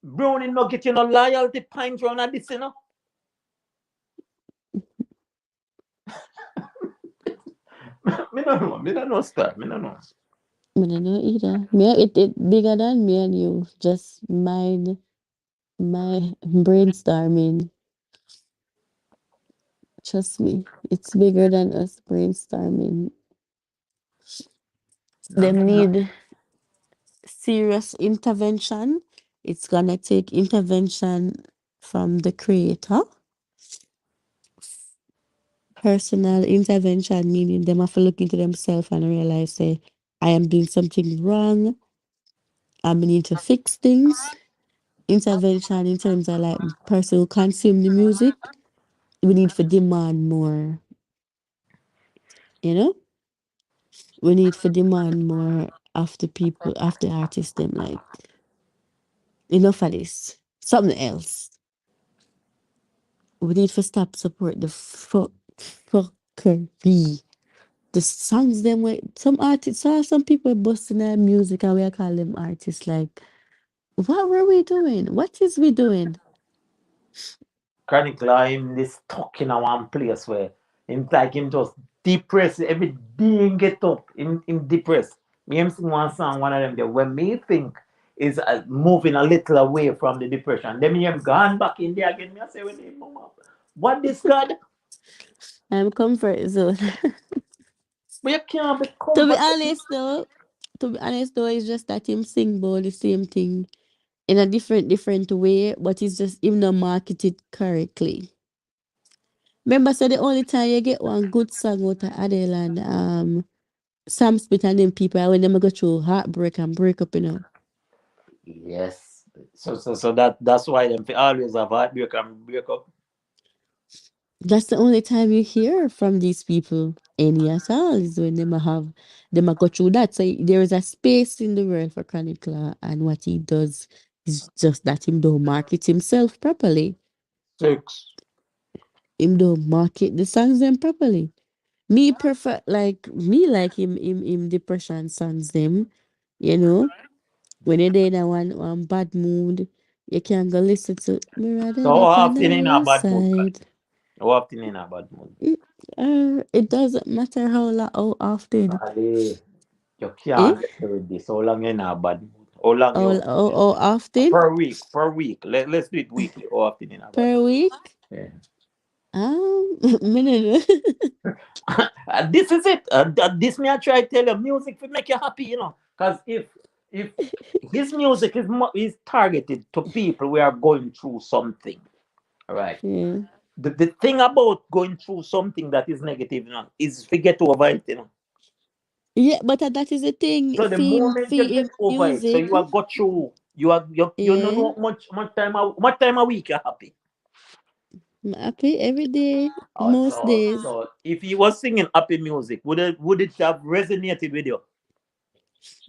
Browning no get you no loyalty points round at this, you know. Me don't know start, me don't know. I don't know either. Me it bigger than me and you. Just my brainstorming. Trust me, it's bigger than us brainstorming. No, Them no. need serious intervention. It's gonna take intervention from the creator. Personal intervention, meaning them have to look into themselves and realize, say, I am doing something wrong. I need to fix things. Intervention in terms of like person who consume the music. We need to demand more, you know? We need to demand more of the people, of the artists, them like, enough of this. Something else. We need to stop support the fuckery. The songs them way some artists some people busting their music and we call them artists like what were we doing? What is we doing? Chronicler him this stuck in a one place where him like him just depressed every day him get up him depressed. Me him sing one song one of them there when me think is moving a little away from the depression. Then me him gone back in there again. Me I say when him mama, what this God? I'm comfort zone. But you can't be to be comfortable. honest though, to be honest though, it's just that him sing about the same thing in a different way, but it's just him not marketed correctly. Remember, so the only time you get one good song out of Adele and Sam Smith and them people are when them go through heartbreak and break up, Yes. So that's why them fi always have heartbreak and break up. That's the only time you hear from these people. Any at all is when them a go through that. So there is a space in the world for Chronicler, and what he does is just that him don't market himself properly. Six. Him don't market the songs them properly. Me prefer like him depression songs them, you know. When you're in a one bad mood, you can go listen to me rather So how up on often in a the bad mood, Connie? side. How often in a bad mood? It, it doesn't matter how often. Ali, you Eh? can't get with this. How long you in a bad mood? How long you How often per week? Per week. Let's do it weekly. How often in a bad per mood? week? Yeah. Me no know. And this is it. This me I try to tell you, music will make you happy, Because if his music is targeted to people who are going through something, right? Yeah. The thing about going through something that is negative, is forget over it. Yeah, but that is the thing. So the moment you Feel get over it, so music. you have got through. You don't Yeah. know much time a week you're happy. I'm happy every day, Oh, most so days. so if you was singing happy music, would it have resonated with you?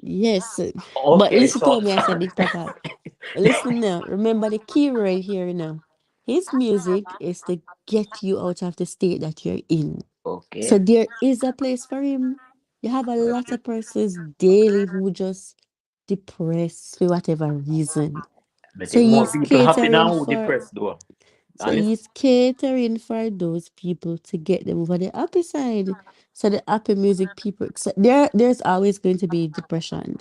Yes. But Okay, listen to so what me I say, Big Papa. Listen now. Remember the key right here now. His music is to get you out of the state that you're in. So okay, there is a place for him. You have a lot of persons daily who just depressed for whatever reason. but So think more he's people happy now catering who for depressed though. so Honest, he's catering for those people to get them over the happy side. So the happy music people, so there's always going to be depression.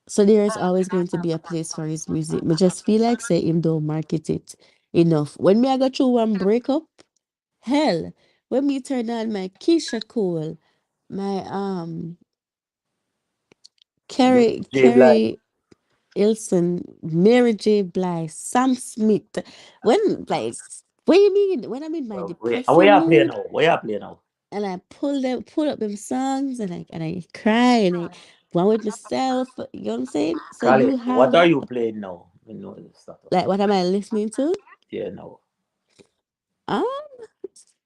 So there's always going to be a place for his music. But just feel like say him don't market it enough. When me I go through one breakup, hell, when me turn on my Keisha Cole, my Jay Black. Carrie Ilson, Mary J. Blige, Sam Smith. When like what you mean? When I'm in my Where depressive you play mood now? Where you play now? and I pull up them songs and I cry and I one with myself. You know what I'm saying? So Kale, you what have are you playing now? You know the status. like what am I listening to? Yeah, no. Um,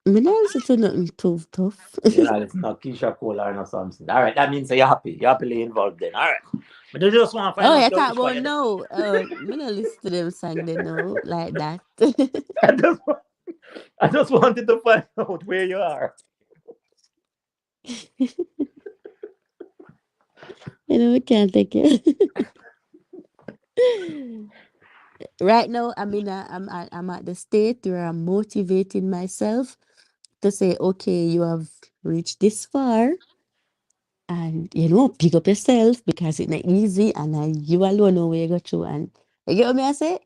me not listen to nothing too tough. It's not Keisha Cole or not something. All right, that means you're happy. You're happily involved then. All right. But I just want to find Oh, out you talk which one about you do. no. Me not listen to them song they know like that. I just, wa- I just wanted to find out where you are. You know, we can't take it. Right now, I'm at the state where I'm motivating myself to say, okay, you have reached this far, and pick up yourself because it's not easy, and you alone know where you go through. And you get what me I say?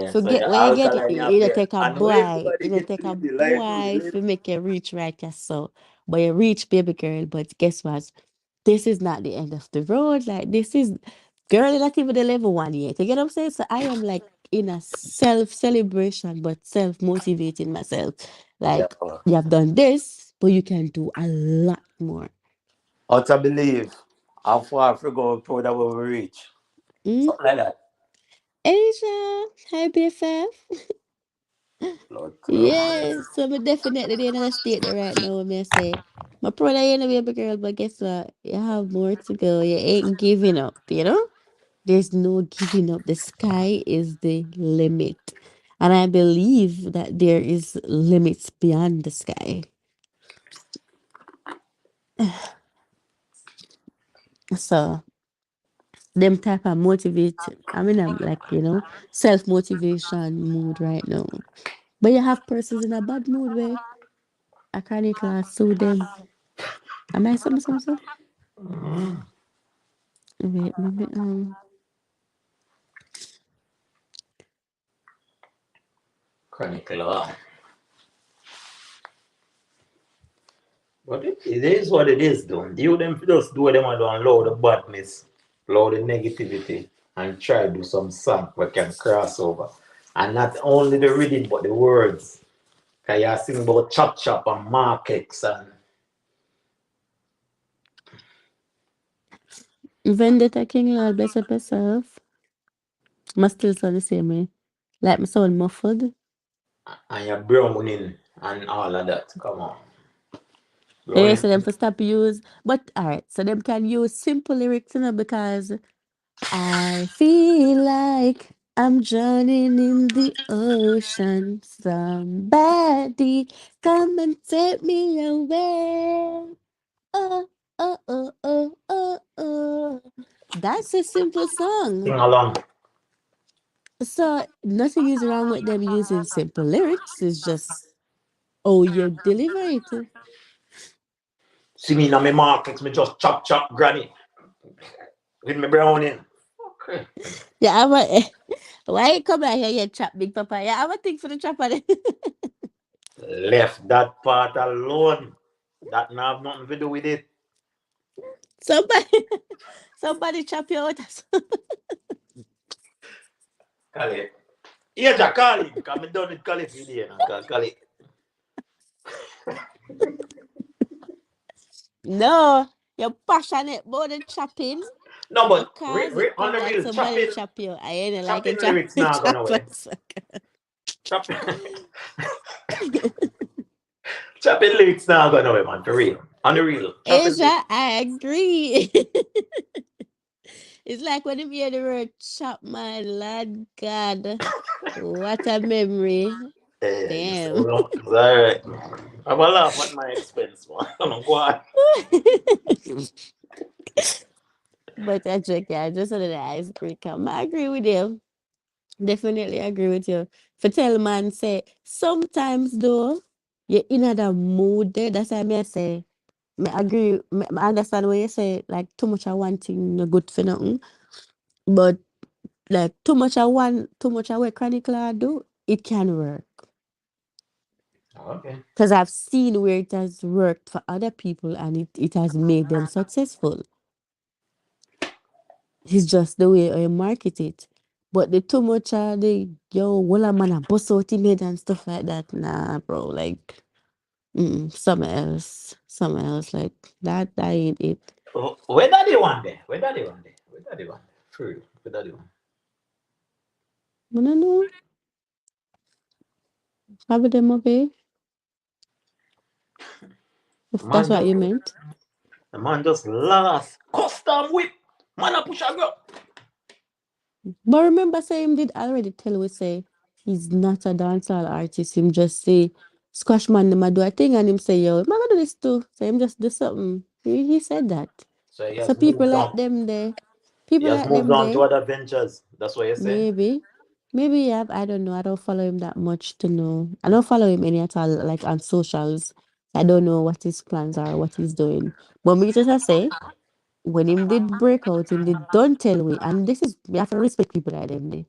So Forget you're where you get. alkaline, you're You don't playing. take a I know boy. everybody You don't get take a busy. Life is boy lit. to make you reach right, yes, so. But you reach, baby girl. But guess what? This is not the end of the road. Like this is, girl, you're not even the level one yet. You get what I'm saying? So I am like in a self celebration, but self motivating myself. Yeah. Like you have done this, but you can do a lot more. How to believe how far we go before that we will reach. Mm? Something like that. Asia, hi BFF. Lord God. Yes, so I'm definitely in a state there right now. Me I say, my proud of you, know, baby girl, but guess what? You have more to go. You ain't giving up. There's no giving up. The sky is the limit, and I believe that there is limits beyond the sky. So them type of motivate. I'm like self motivation mood right now. But you have persons in a bad mood where I can't class sue them. Am I some? Wait, maybe Chronicle. But it is what it is, though. You them just do them and don't allow the badness, allow the negativity, and try to do some song where can cross over. And not only the reading, but the words. Cause you sing about chop chop and markets and Vendetta King Lord, bless up yourself. Must still sound the same way. Like my sound muffled. your browning and all of that. Come on. Yeah, Browning. so them for stop use. But alright, so them can use simple lyrics, because I feel like I'm drowning in the ocean. Somebody come and take me away. Oh, oh, oh, oh, oh, oh. That's a simple Sing song. along. So nothing is wrong with them using simple lyrics. It's just oh you deliver it. See me in my markets, me just chop chop granny with my browning. Okay. Yeah, I'm a, why you come out here, you trap big papa? Yeah, I'm a thing for the trap on it. Left that part alone. That not have nothing to do with it. Somebody, somebody chop you out. Kali. Yeah, Jack, call him. Come done with Kali video. Kali. No, you're passionate about the chopping No, but because it on come the like real, somebody chop you. I ain't like a chopping chop, lyrics now gone chop away. us. Chopping, chopping lyrics now gone away, man. For real. On the real. Chopping lyrics. Asia, I agree. It's like when you hear the word chop, my lad, God, what a memory. Eh, it's, Damn. it's alright. I'm a laugh at my expense, man. Go on. But I joke, yeah, just under the icebreaker. I agree with you. Definitely agree with you. For tell man say sometimes though you're in a mood there. That's why I say me agree. I understand what you say. Like too much of one thing no good for nothing. But like too much of what chronicler do, it can work. Okay. Because I've seen where it has worked for other people and it has made them successful. It's just the way I market it. But the too much the walla man a bust out him head and stuff like that. Nah, bro. Like something else. Like that ain't it. Where that you want there? Where that you want there? Where that you want there? For real. Where that you want? I don't know. Have them away. If The that's man what just you meant. the man just lost. Custom whip. Man a push a girl. But remember, say him did already tell we say he's not a dancehall artist. Him just say Squash man them a do a thing and him say yo, I'm gonna do this too. So him just do something. He said that. So he So has moved on. He people has like moved them on there, to other ventures. That's what you say? maybe. Maybe yeah, I don't know. I don't follow him that much to know. I don't follow him any at all, like on socials. I don't know what his plans are, what he's doing. But me just I say, when him did break out, him did don't tell we, and this is we have to respect people like them there.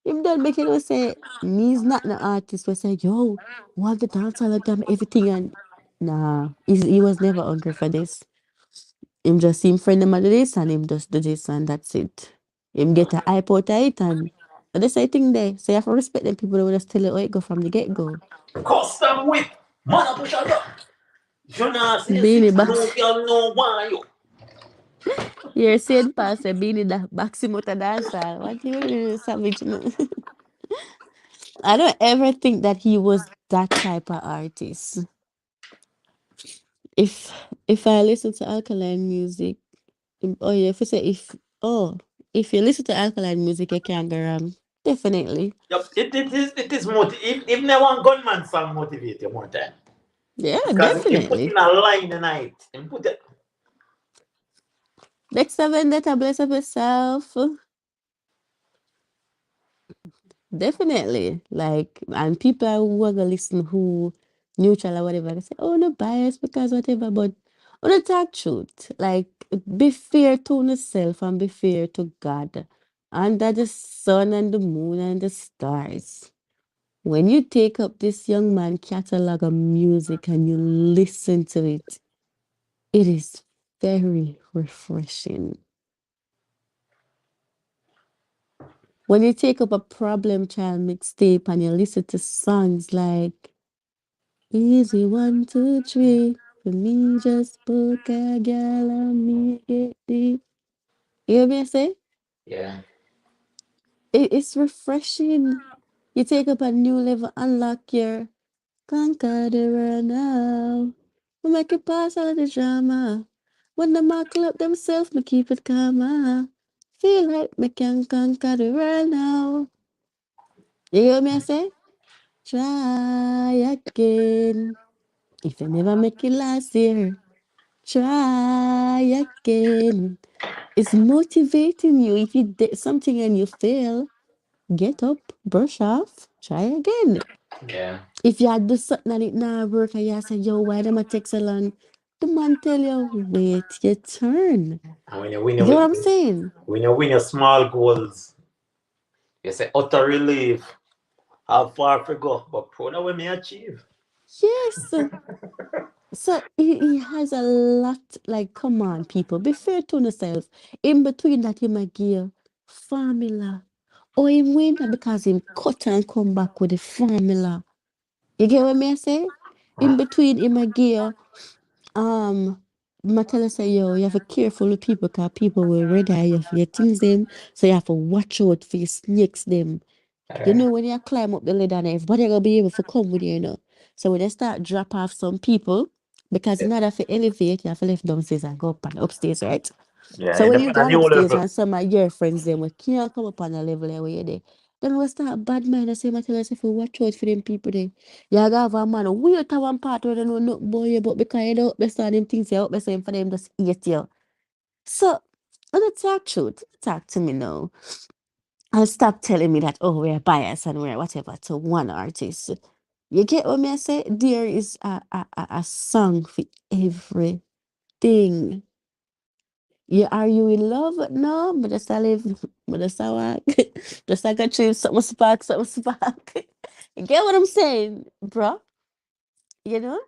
Him don't make it say me's not an artist. We say, yo, what the dance all of them, everything and nah, he was never hungry for this. Him just him friend him do this and him just do this and that's it. Him get a hype out of it and the same thing there. So you have to respect them people that will just tell you how it go from the get go. Custom whip. Man a push a girl. You know, say Beanie six no Bax. girl no why you. You're saying pass a beanie that backs him out a dancer. What you mean, savage man? I don't ever think that he was that type of artist. If if I listen to alkaline music, oh yeah, if you say if you listen to alkaline music, you can't go wrong. Definitely. Yup, it is if no one gunman song motivate you more time. Yeah, Because he put in definitely. a line tonight. He put it Dexter Vendetta, bless up yourself. Definitely. Like, and people who are gonna listen who neutral or whatever, they say, oh, no bias because whatever, but on the talk truth, like, be fair to yourself and be fair to God. Under the sun and the moon and the stars. When you take up this young man catalog of music and you listen to it, it is very refreshing. When you take up a problem child mixtape and you listen to songs like Easy 1, 2, 3, for me just book a girl and me get deep. You hear me say? yeah. It's refreshing. You take up a new level, unlock your conquer the world now. We make it pass all of the drama. When the mark up themselves, me keep it calm. Feel like me can conquer the world now. You hear me say? Try again. If you never make it last year, try again. It's motivating you. If you did something and you fail, get up, brush off, try again. Yeah. If you had do something and it not work and you say, yo, why them a take so long? The man tell you, wait your turn. And when you win You get what I'm saying? your small goals, you say utter relief. How far to go? But proud of what me achieve. Yes. So he has a lot, like, come on, people, be fair to yourself. In between that, he might give formula. Or he win that because him cut and come back with the formula. You get what me I say? In between, he might give, um, my tell us say, yo, you have to careful with people because people will red eye you for your things them. So you have to watch out for your snakes them. You know, when you climb up the ladder and everybody gonna be able to come with you, you know. So when they start drop off some people, because in order to elevate, you have to lift downstairs and go up and upstairs, right? Yeah, So in when the you on a go new upstairs level. and some of your friends them we can't come up on a level where you're there. Then we start bad mind and say material if you watch out for them people there. You gotta have a man wait to one part where they know nothing about you, but because you don't understand them things you out there saying for them just eat you. So when I talk truth, talk to me now. And stop telling me that, oh, we're biased and we're whatever to one artist. You get what me I say? There is a song for everything. Are you in love? No, but just I live, but just I walk, just I got you something spark, something spark. You get what I'm saying, bro? You know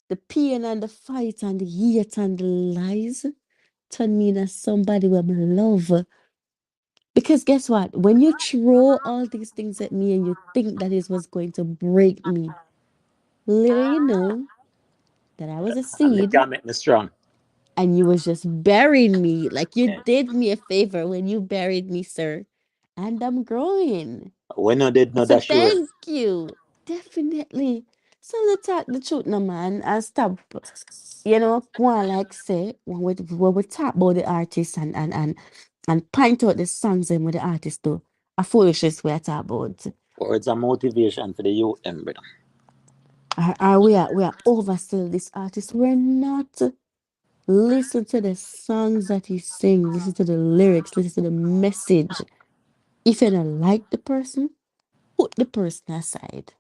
the pain and the fight and the hate and the lies turn me into somebody with my love. Because guess what? When you throw all these things at me and you think that is what's going to break me, little you know that I was a And they seed can make me strong. and you was just burying me. Like you Yeah. did me a favor when you buried me, sir. And I'm growing. When I did not So that sure. thank you. Definitely. So let's talk the truth now, man. And stop, go on like say when we talk about the artist and point out the songs and what the artist do. A foolishness we are talk about. Words of motivation for the youth, brother. Are we are oversell this artist. We're not. Listen to the songs that he sings, listen to the lyrics, listen to the message. If you don't like the person, put the person aside.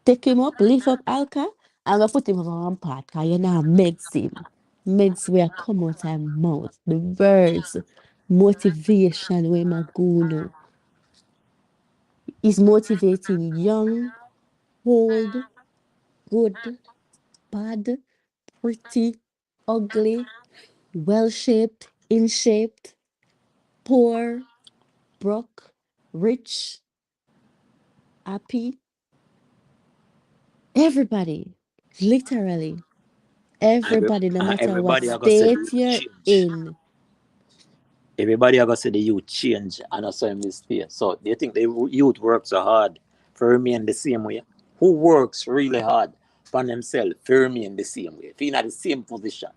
Take him up, lift up Alka, and go put him over one part, because you know medicine. Meds where come out of mouth. The words, motivation where my go is motivating young, old, good, bad, pretty, ugly, well shaped, in shaped, poor, broke, rich, happy, everybody, literally, everybody, no matter what Everybody I gonna say the state youth you're change. in. Everybody I gonna say the youth change and I saw him stay. So do you think the youth work so hard for remain the same way? Who works really hard for themselves for remain the same way? If you're in the same position.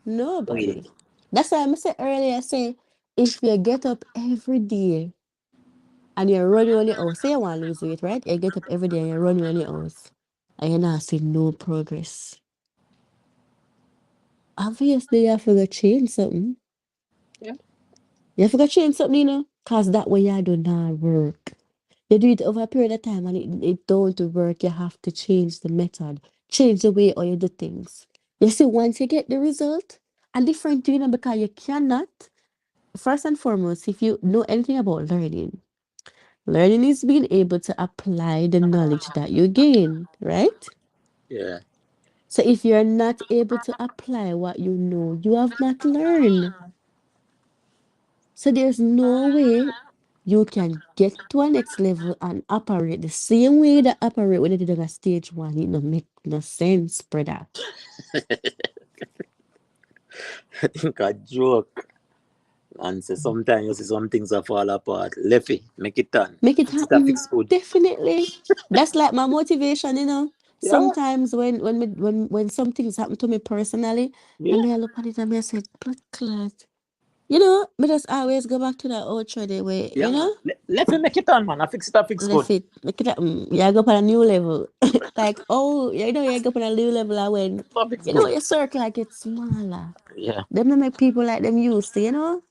What do you Nobody. do? That's why I said earlier, say, if you get up every day and you're running on your house, say you want to lose weight, right? You get up every day and you're running on your house, and you're not seeing no progress. Obviously, you have to go change something. Yeah. You have to go change something, because that way you do not work. You do it over a period of time and it don't work. You have to change the method, change the way how you do things. You see, once you get the result, a different thing, because you cannot, first and foremost, if you know anything about learning, learning is being able to apply the knowledge that you gain, right? Yeah. So if you're not able to apply what you know, you have not learned. So there's no way you can get to a next level and operate the same way that operate when you did on a stage one. It don't make no sense, brother. I think I joke and say sometimes you see some things that fall apart. Lefty, make it turn. Make it Fix it, happen. fix good. Definitely. That's like my motivation. Yeah. Sometimes when some things happen to me personally, Yeah. and me I look at it and me I say, blood clot. Me just always go back to that old trade way, Yeah, man. Lefty, make it turn, man. I fix it, I fix good. left it, make it yeah, go up on a new level. Like, oh, you go up on a new level and when I fix good. your circle like it's smaller. Yeah. Them don't make people like them used to.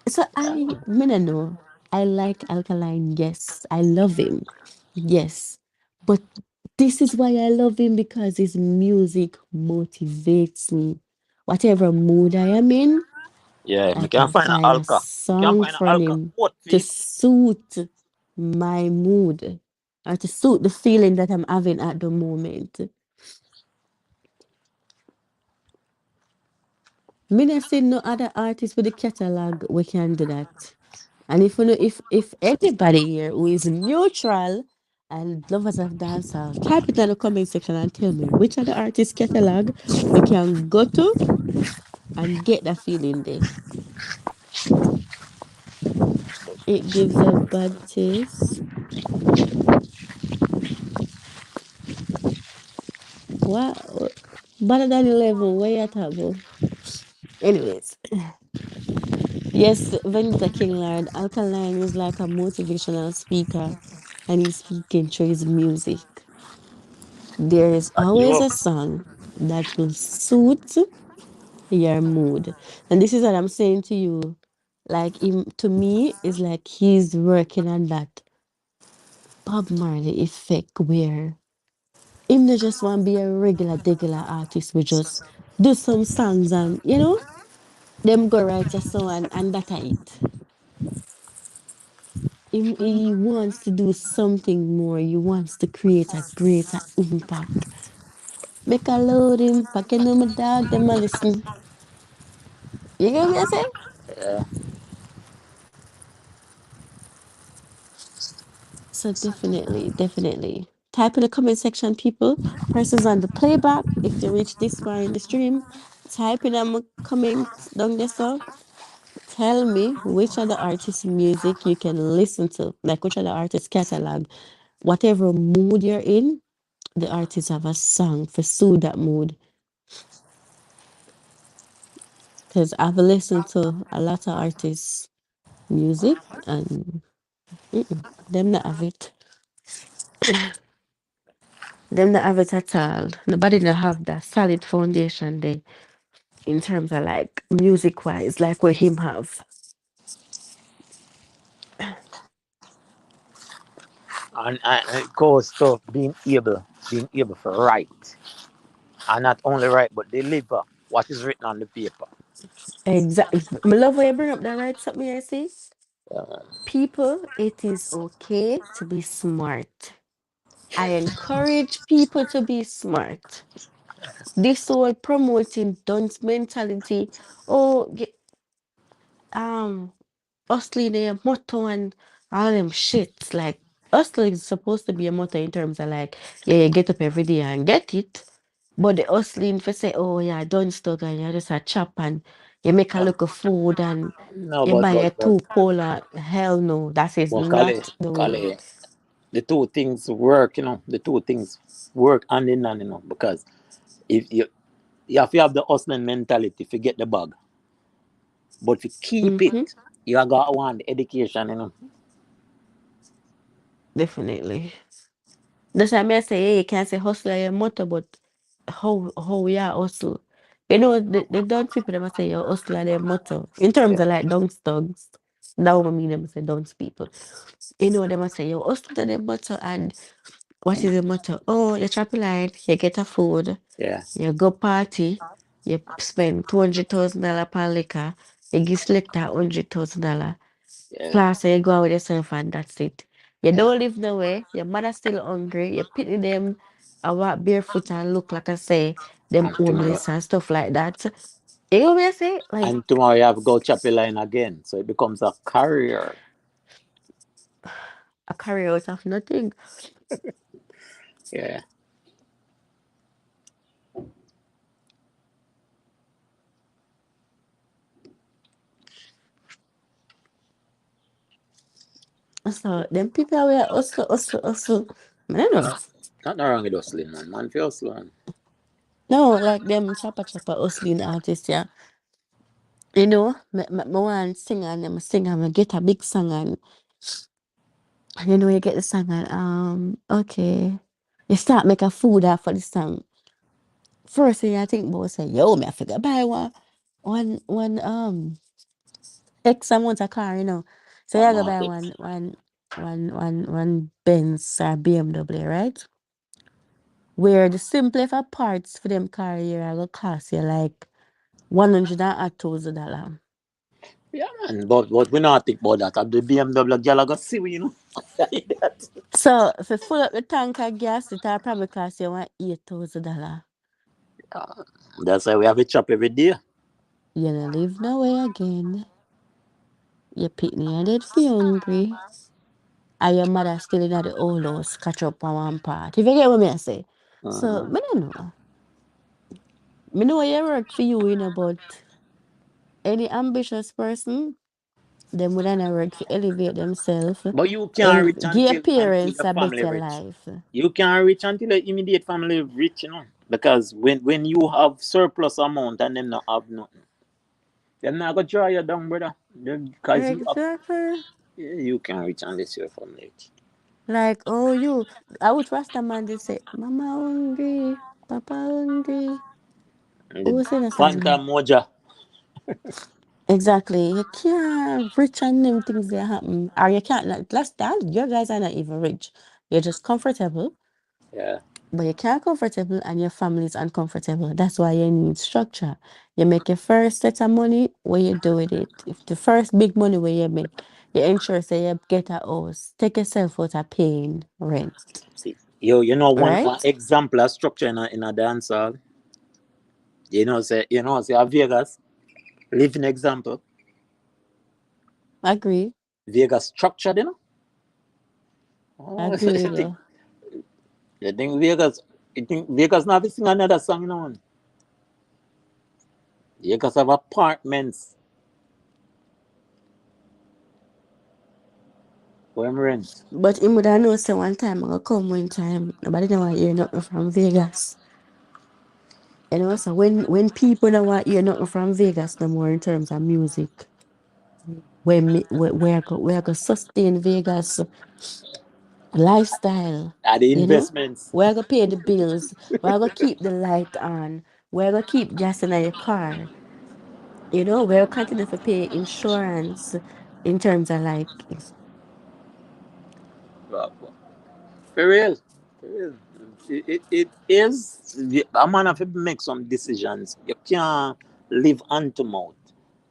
So me no know. I like Alkaline, yes. I love him. Yes. But this is why I love him because his music motivates me. Whatever mood I am in, Yeah, I me can can find an find a alka. Me can song find an from alka. him What to feel? suit my mood or to suit the feeling that I'm having at the moment. Me not see no other artist with the catalog we can do that. And if you know, if anybody here who is neutral and lovers of dancehall, type it in the comment section and tell me which other artist catalog we can go to and get that feeling there. It gives a bad taste. What? Better than 11, where you at about? Anyways, yes, Vendetta King Lord, Alkaline is like a motivational speaker and he's speaking through his music. There is A always a joke. song that will suit your mood. And this is what I'm saying to you. Like him, to me, it's like he's working on that Bob Marley effect where him not just want to be a regular artist. We just do some songs and them go write a song and that are it. He wants to do something more. He wants to create a greater impact. Make a load impact. You know my dog, them a listen. You get me I say? Yeah. So definitely. Type in the comment section, people. Persons on the playback, if they reach this far in the stream, type in a comment down there. So tell me which other artist music you can listen to, like which other artist catalog, whatever mood you're in, the artists have a song for soothe that mood. Because I've listened to a lot of artists' music and them not have it. Them not have it at all. Nobody not have that solid foundation there in terms of like music wise, like what him have. And it goes to being able to write. And not only write, but deliver what is written on the paper. Exactly. I love when you bring up that right something I see. Yeah. People, it is okay to be smart. I encourage people to be smart. This whole promoting dunce mentality. Oh, um, hustling a motto and all them shits. Like hustling is supposed to be a motto in terms of like, yeah, you get up every day and get it. But the hustling for say, oh yeah, don't stuck and you just a chop and you make a look of food and No, you but buy but a but two cola. Hell no, that is but Kale, not the way. Kale, the two things work. The two things work hand in hand. Because if you have to have the hustling mentality to get the bag, but to keep Mm-hmm. it, you got want the education. Definitely. That's why I say, hey, you can't say hustle your motto, but how we are hustle. The don't people them say your hustle are their motto. In terms Yeah, of like dunks dogs. That would mean them say dunks people. Them say your hustle to their motto and what is the motto? Oh, you chop a line, you get a food, yeah, you go party, you spend $200,000 per liquor, you give selector $100,000. yeah. Plus, you go out with yourself and that's it. You don't live nowhere. Your mother still hungry. You pity them. I walk barefoot and look like I say them And tomorrow, homeless and stuff like that. You know what I say? Like and tomorrow you have to go chop a line again, so it becomes a career. a career out of nothing. Yeah. So them people are hustle. I don't know. Nothing wrong with hustling, man. Man, for hustling. No, like them chopper hustling artists, yeah. Me want sing and them sing and me get a big song and you get the song and okay. You start make a food out for the song. First thing I think about say, yo, me I forgot buy one X amount of car, So What you go buy market? one Benz or BMW, right? Where the simplest of parts for them car here are gonna cost you like $100,000. Yeah, man. But we not think about that. At the BMW girl, I got see we. That. So if you fill up the tank of gas, it will probably cost you $8,000. Yeah. That's why we have a chop every day. You know, live no way again. Your pitney headed for hungry. And your mother still in the old house, catch up on one part. If you get what me I say. So, Uh-huh. me don't know. Me know you work for you, but any ambitious person, them would not work to elevate themselves, But you can't reach give until parents your a family better rich. life. You can't reach until your immediate family rich, you know. Because when you have surplus amount and them not have nothing, them not gonna draw you down, brother. Because Exactly. you can't reach unless your family rich. Like, oh, you, I would trust a man, they say, Mama hungry, Papa hungry. And Who the say that song? Phantom Moja. Exactly. You can't rich and them things that happen. Or you can't, like, that's that. Your guys are not even rich. You're just comfortable, Yeah. but you can't comfortable and your family is uncomfortable. That's why you need structure. You make your first set of money, what you do with it. If the first big money where you make, you ensure say you get a house. Take yourself out of paying rent. See, yo, you know one Right? example of structure in a dance hall. Say a Vegas living example. Agree. Vegas structured, you know. Oh, Agree with you. you think Vegas you think Vegas not sing another song, you know. Man? Vegas have apartments for him rent. But him would have know say one time I go come one time. Nobody don't want to hear nothing from Vegas. You know, so when people don't want to hear nothing from Vegas no more in terms of music, where go sustain Vegas lifestyle, Are the you know? investments. Where go pay the bills, where go keep the light on, where go keep gas in your car, you know, where continue to pay insurance in terms of like Well, for real. For real. It is a man have to make some decisions. You can't live hand to mouth.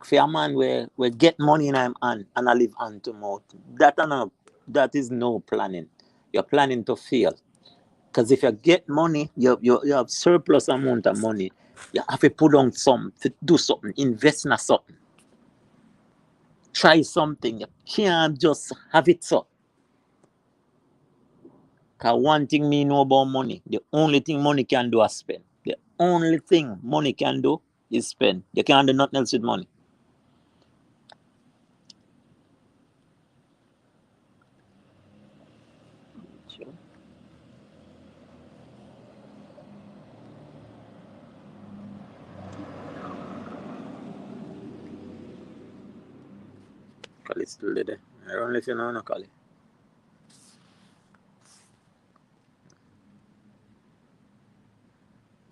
For a man where get money in him hand and I live hand to mouth. That is no planning. You're planning to fail. Because if you get money, you have surplus amount of money. You have to put on some to do something, invest in something, try something. You can't just have it so. Cause one thing me know about money, the only thing money can do is spend. The only thing money can do is spend. You can't do nothing else with money. Sure. Call it still there. I don't know if you know no call it.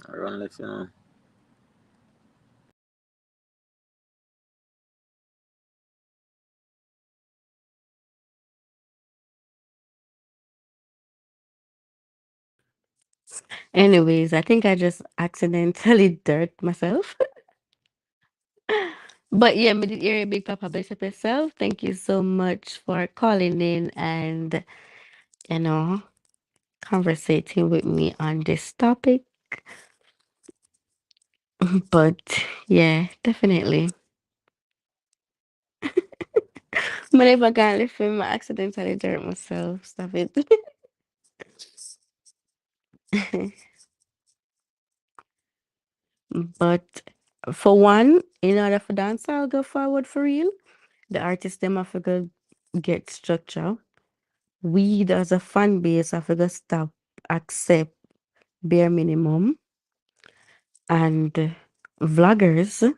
I don't know if you know. anyways, I think I just accidentally dirt myself. But yeah, me did hear you, Big Papa. Bless up yourself. Thank you so much for calling in and, you know, conversating with me on this topic. But yeah, definitely. But if I can't lift him, I accidentally dirt myself. Stop it. But for one, in order for dancehall go forward for real, the artists them have to go get structure. We as a fan base have to go stop accept bare minimum, and vloggers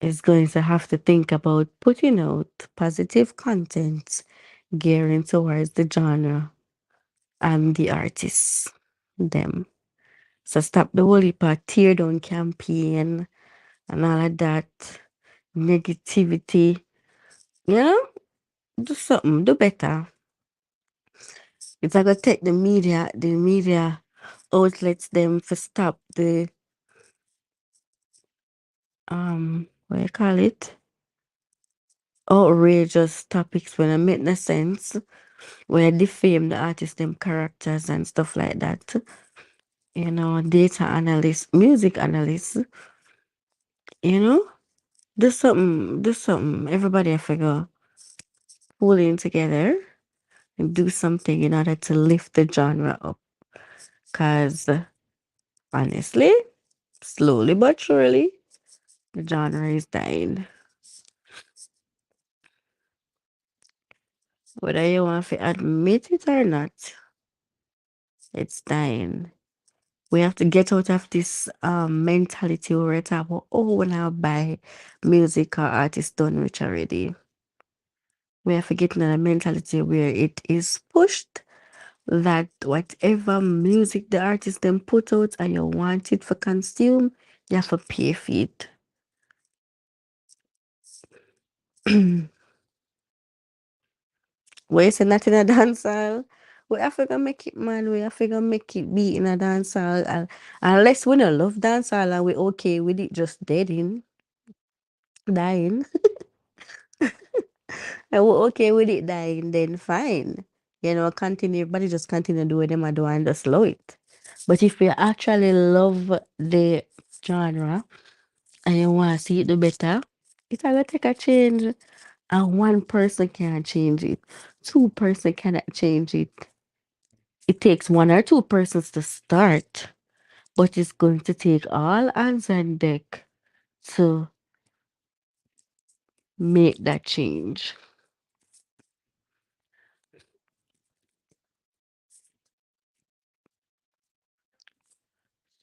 is going to have to think about putting out positive content gearing towards the genre and the artists them. So stop the whole heap of tear down campaign and all of that negativity. You know, do something, do better. It's like to take the media outlets them to stop the what you call it? Outrageous topics when I make no sense, where defame the artist them characters and stuff like that. You know, data analysts, music analysts, you know? Do something. Everybody I figure pull in together and do something in order to lift the genre up. Cause honestly, slowly but surely, the genre is dying. Whether you want to admit it or not, it's dying. We have to get out of this mentality where it's about, oh, when I buy music or artist done rich already. We have to get in a mentality where it is pushed that whatever music the artist then put out and you want it for consume, you have to pay for it. We say not in a dancehall. We have to go make it man, we have to go make it beat in a dancehall. And unless we don't love dancehall and we okay with it just dead in, dying. And we're okay with it dying, then fine. You know, continue, everybody just continue doing them and do and just slow it. But if you actually love the genre and you want to see it do better, it's gonna take a change. And one person can't change it. Two-person cannot change it. It takes one or two persons to start, but it's going to take all hands on deck to make that change.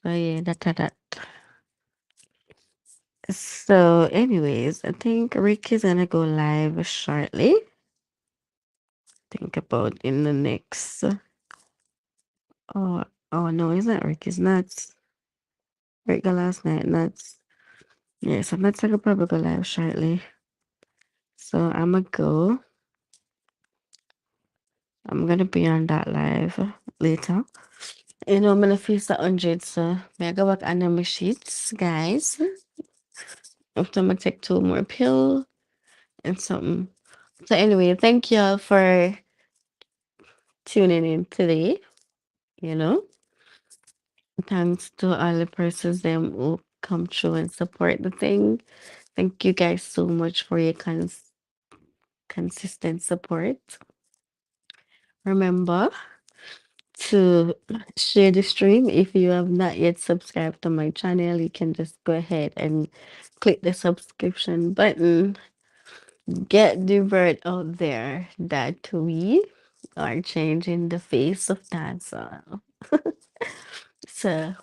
So yeah, that. So, anyways, I think Rick is gonna go live shortly. Think about in the next. Oh, oh no, it's not Rick. It's nuts. Rick go last night. Nuts. Yeah, so nuts. I could probably go live shortly. So I'm gonna go. I'm gonna be on that live later. You know, I'm gonna feel the 100, so may I go back on my sheets, guys. After I'm gonna take two more pill and something. So anyway, thank y'all for tuning in today. You know, thanks to all the persons them who come through and support the thing. Thank you guys so much for your consistent support. Remember to share the stream. If you have not yet subscribed to my channel, you can just go ahead and click the subscription button. Get the word out there that we are changing the face of dancehall. So,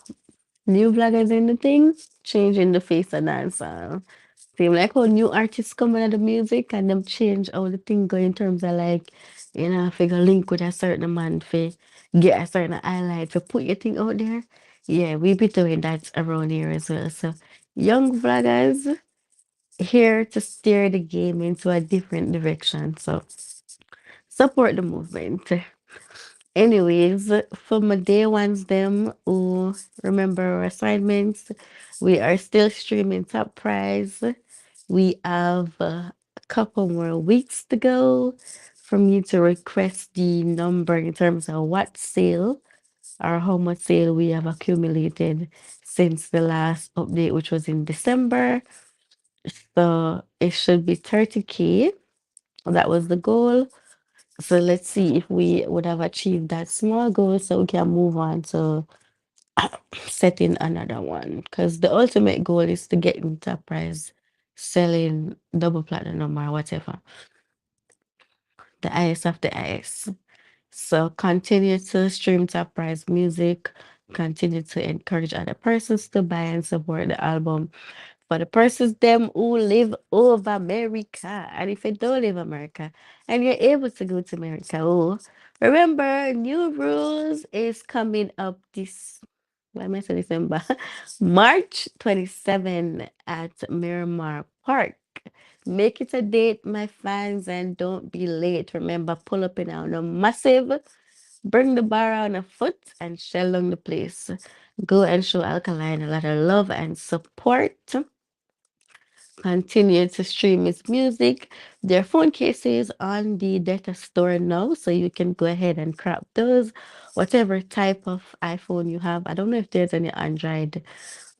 new vloggers in the thing, changing the face of dancehall. Same like how new artists come out of the music and them change how the thing go in terms of like, you know, if you go link with a certain man for get a certain highlight for put your thing out there. Yeah, we be doing that around here as well. So young vloggers here to steer the game into a different direction. So support the movement. Anyways, for my day ones, them who remember our assignments, we are still streaming Top Prize. We have a couple more weeks to go for me to request the number in terms of what sale or how much sale we have accumulated since the last update, which was in December. So it should be 30K. That was the goal. So let's see if we would have achieved that small goal so we can move on to setting another one. Because the ultimate goal is to get into a prize selling double platinum or whatever. The highest of the highest. So continue to stream top prize music. Continue to encourage other persons to buy and support the album. For the persons them who live over America, and if you don't live America, and you're able to go to America, oh, remember new rules is coming up this. Why am I saying December? March 27 at Miramar Park. Make it a date, my fans, and don't be late. Remember, pull up in on a massive, bring the bar on a foot, and shell on the place. Go and show Alkaline a lot of love and support. Continue to stream his music. Their phone cases on the data store now, so you can go ahead and crop those. Whatever type of iPhone you have. I don't know if there's any Android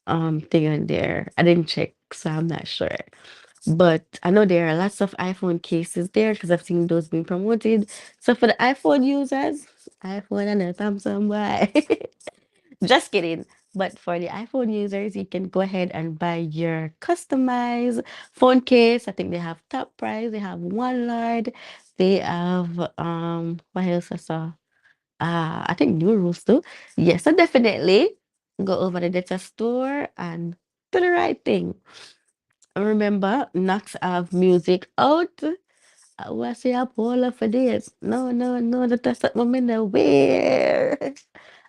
thing on there. I didn't check. so I'm not sure. But I know there are lots of iPhone cases there because I've seen those being promoted. So for the iPhone users, iPhone and a Samsung, why? Just kidding. But for the iPhone users, you can go ahead and buy your customized phone case. I think they have top price. They have one lord. They have what else I saw? I think new rules too. Yes, so definitely go over the data store and do the right thing. Remember, Knox have music out. What's the Apollo for this? No, no, no, that's not moment where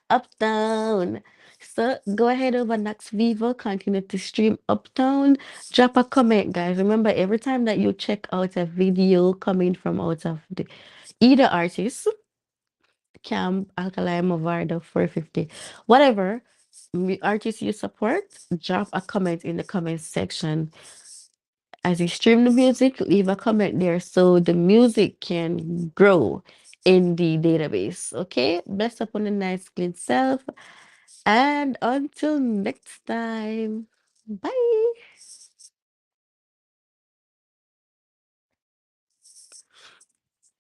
Uptown. So go ahead over Knox Vivo, continue to stream Uptown. Drop a comment, guys. Remember, every time that you check out a video coming from out of the either artist, Camp, Alkaline, Movardo, 450, whatever artist you support, drop a comment in the comment section. As you stream the music, leave a comment there so the music can grow in the database. Okay? Bless upon the nice clean self. And until next time, bye.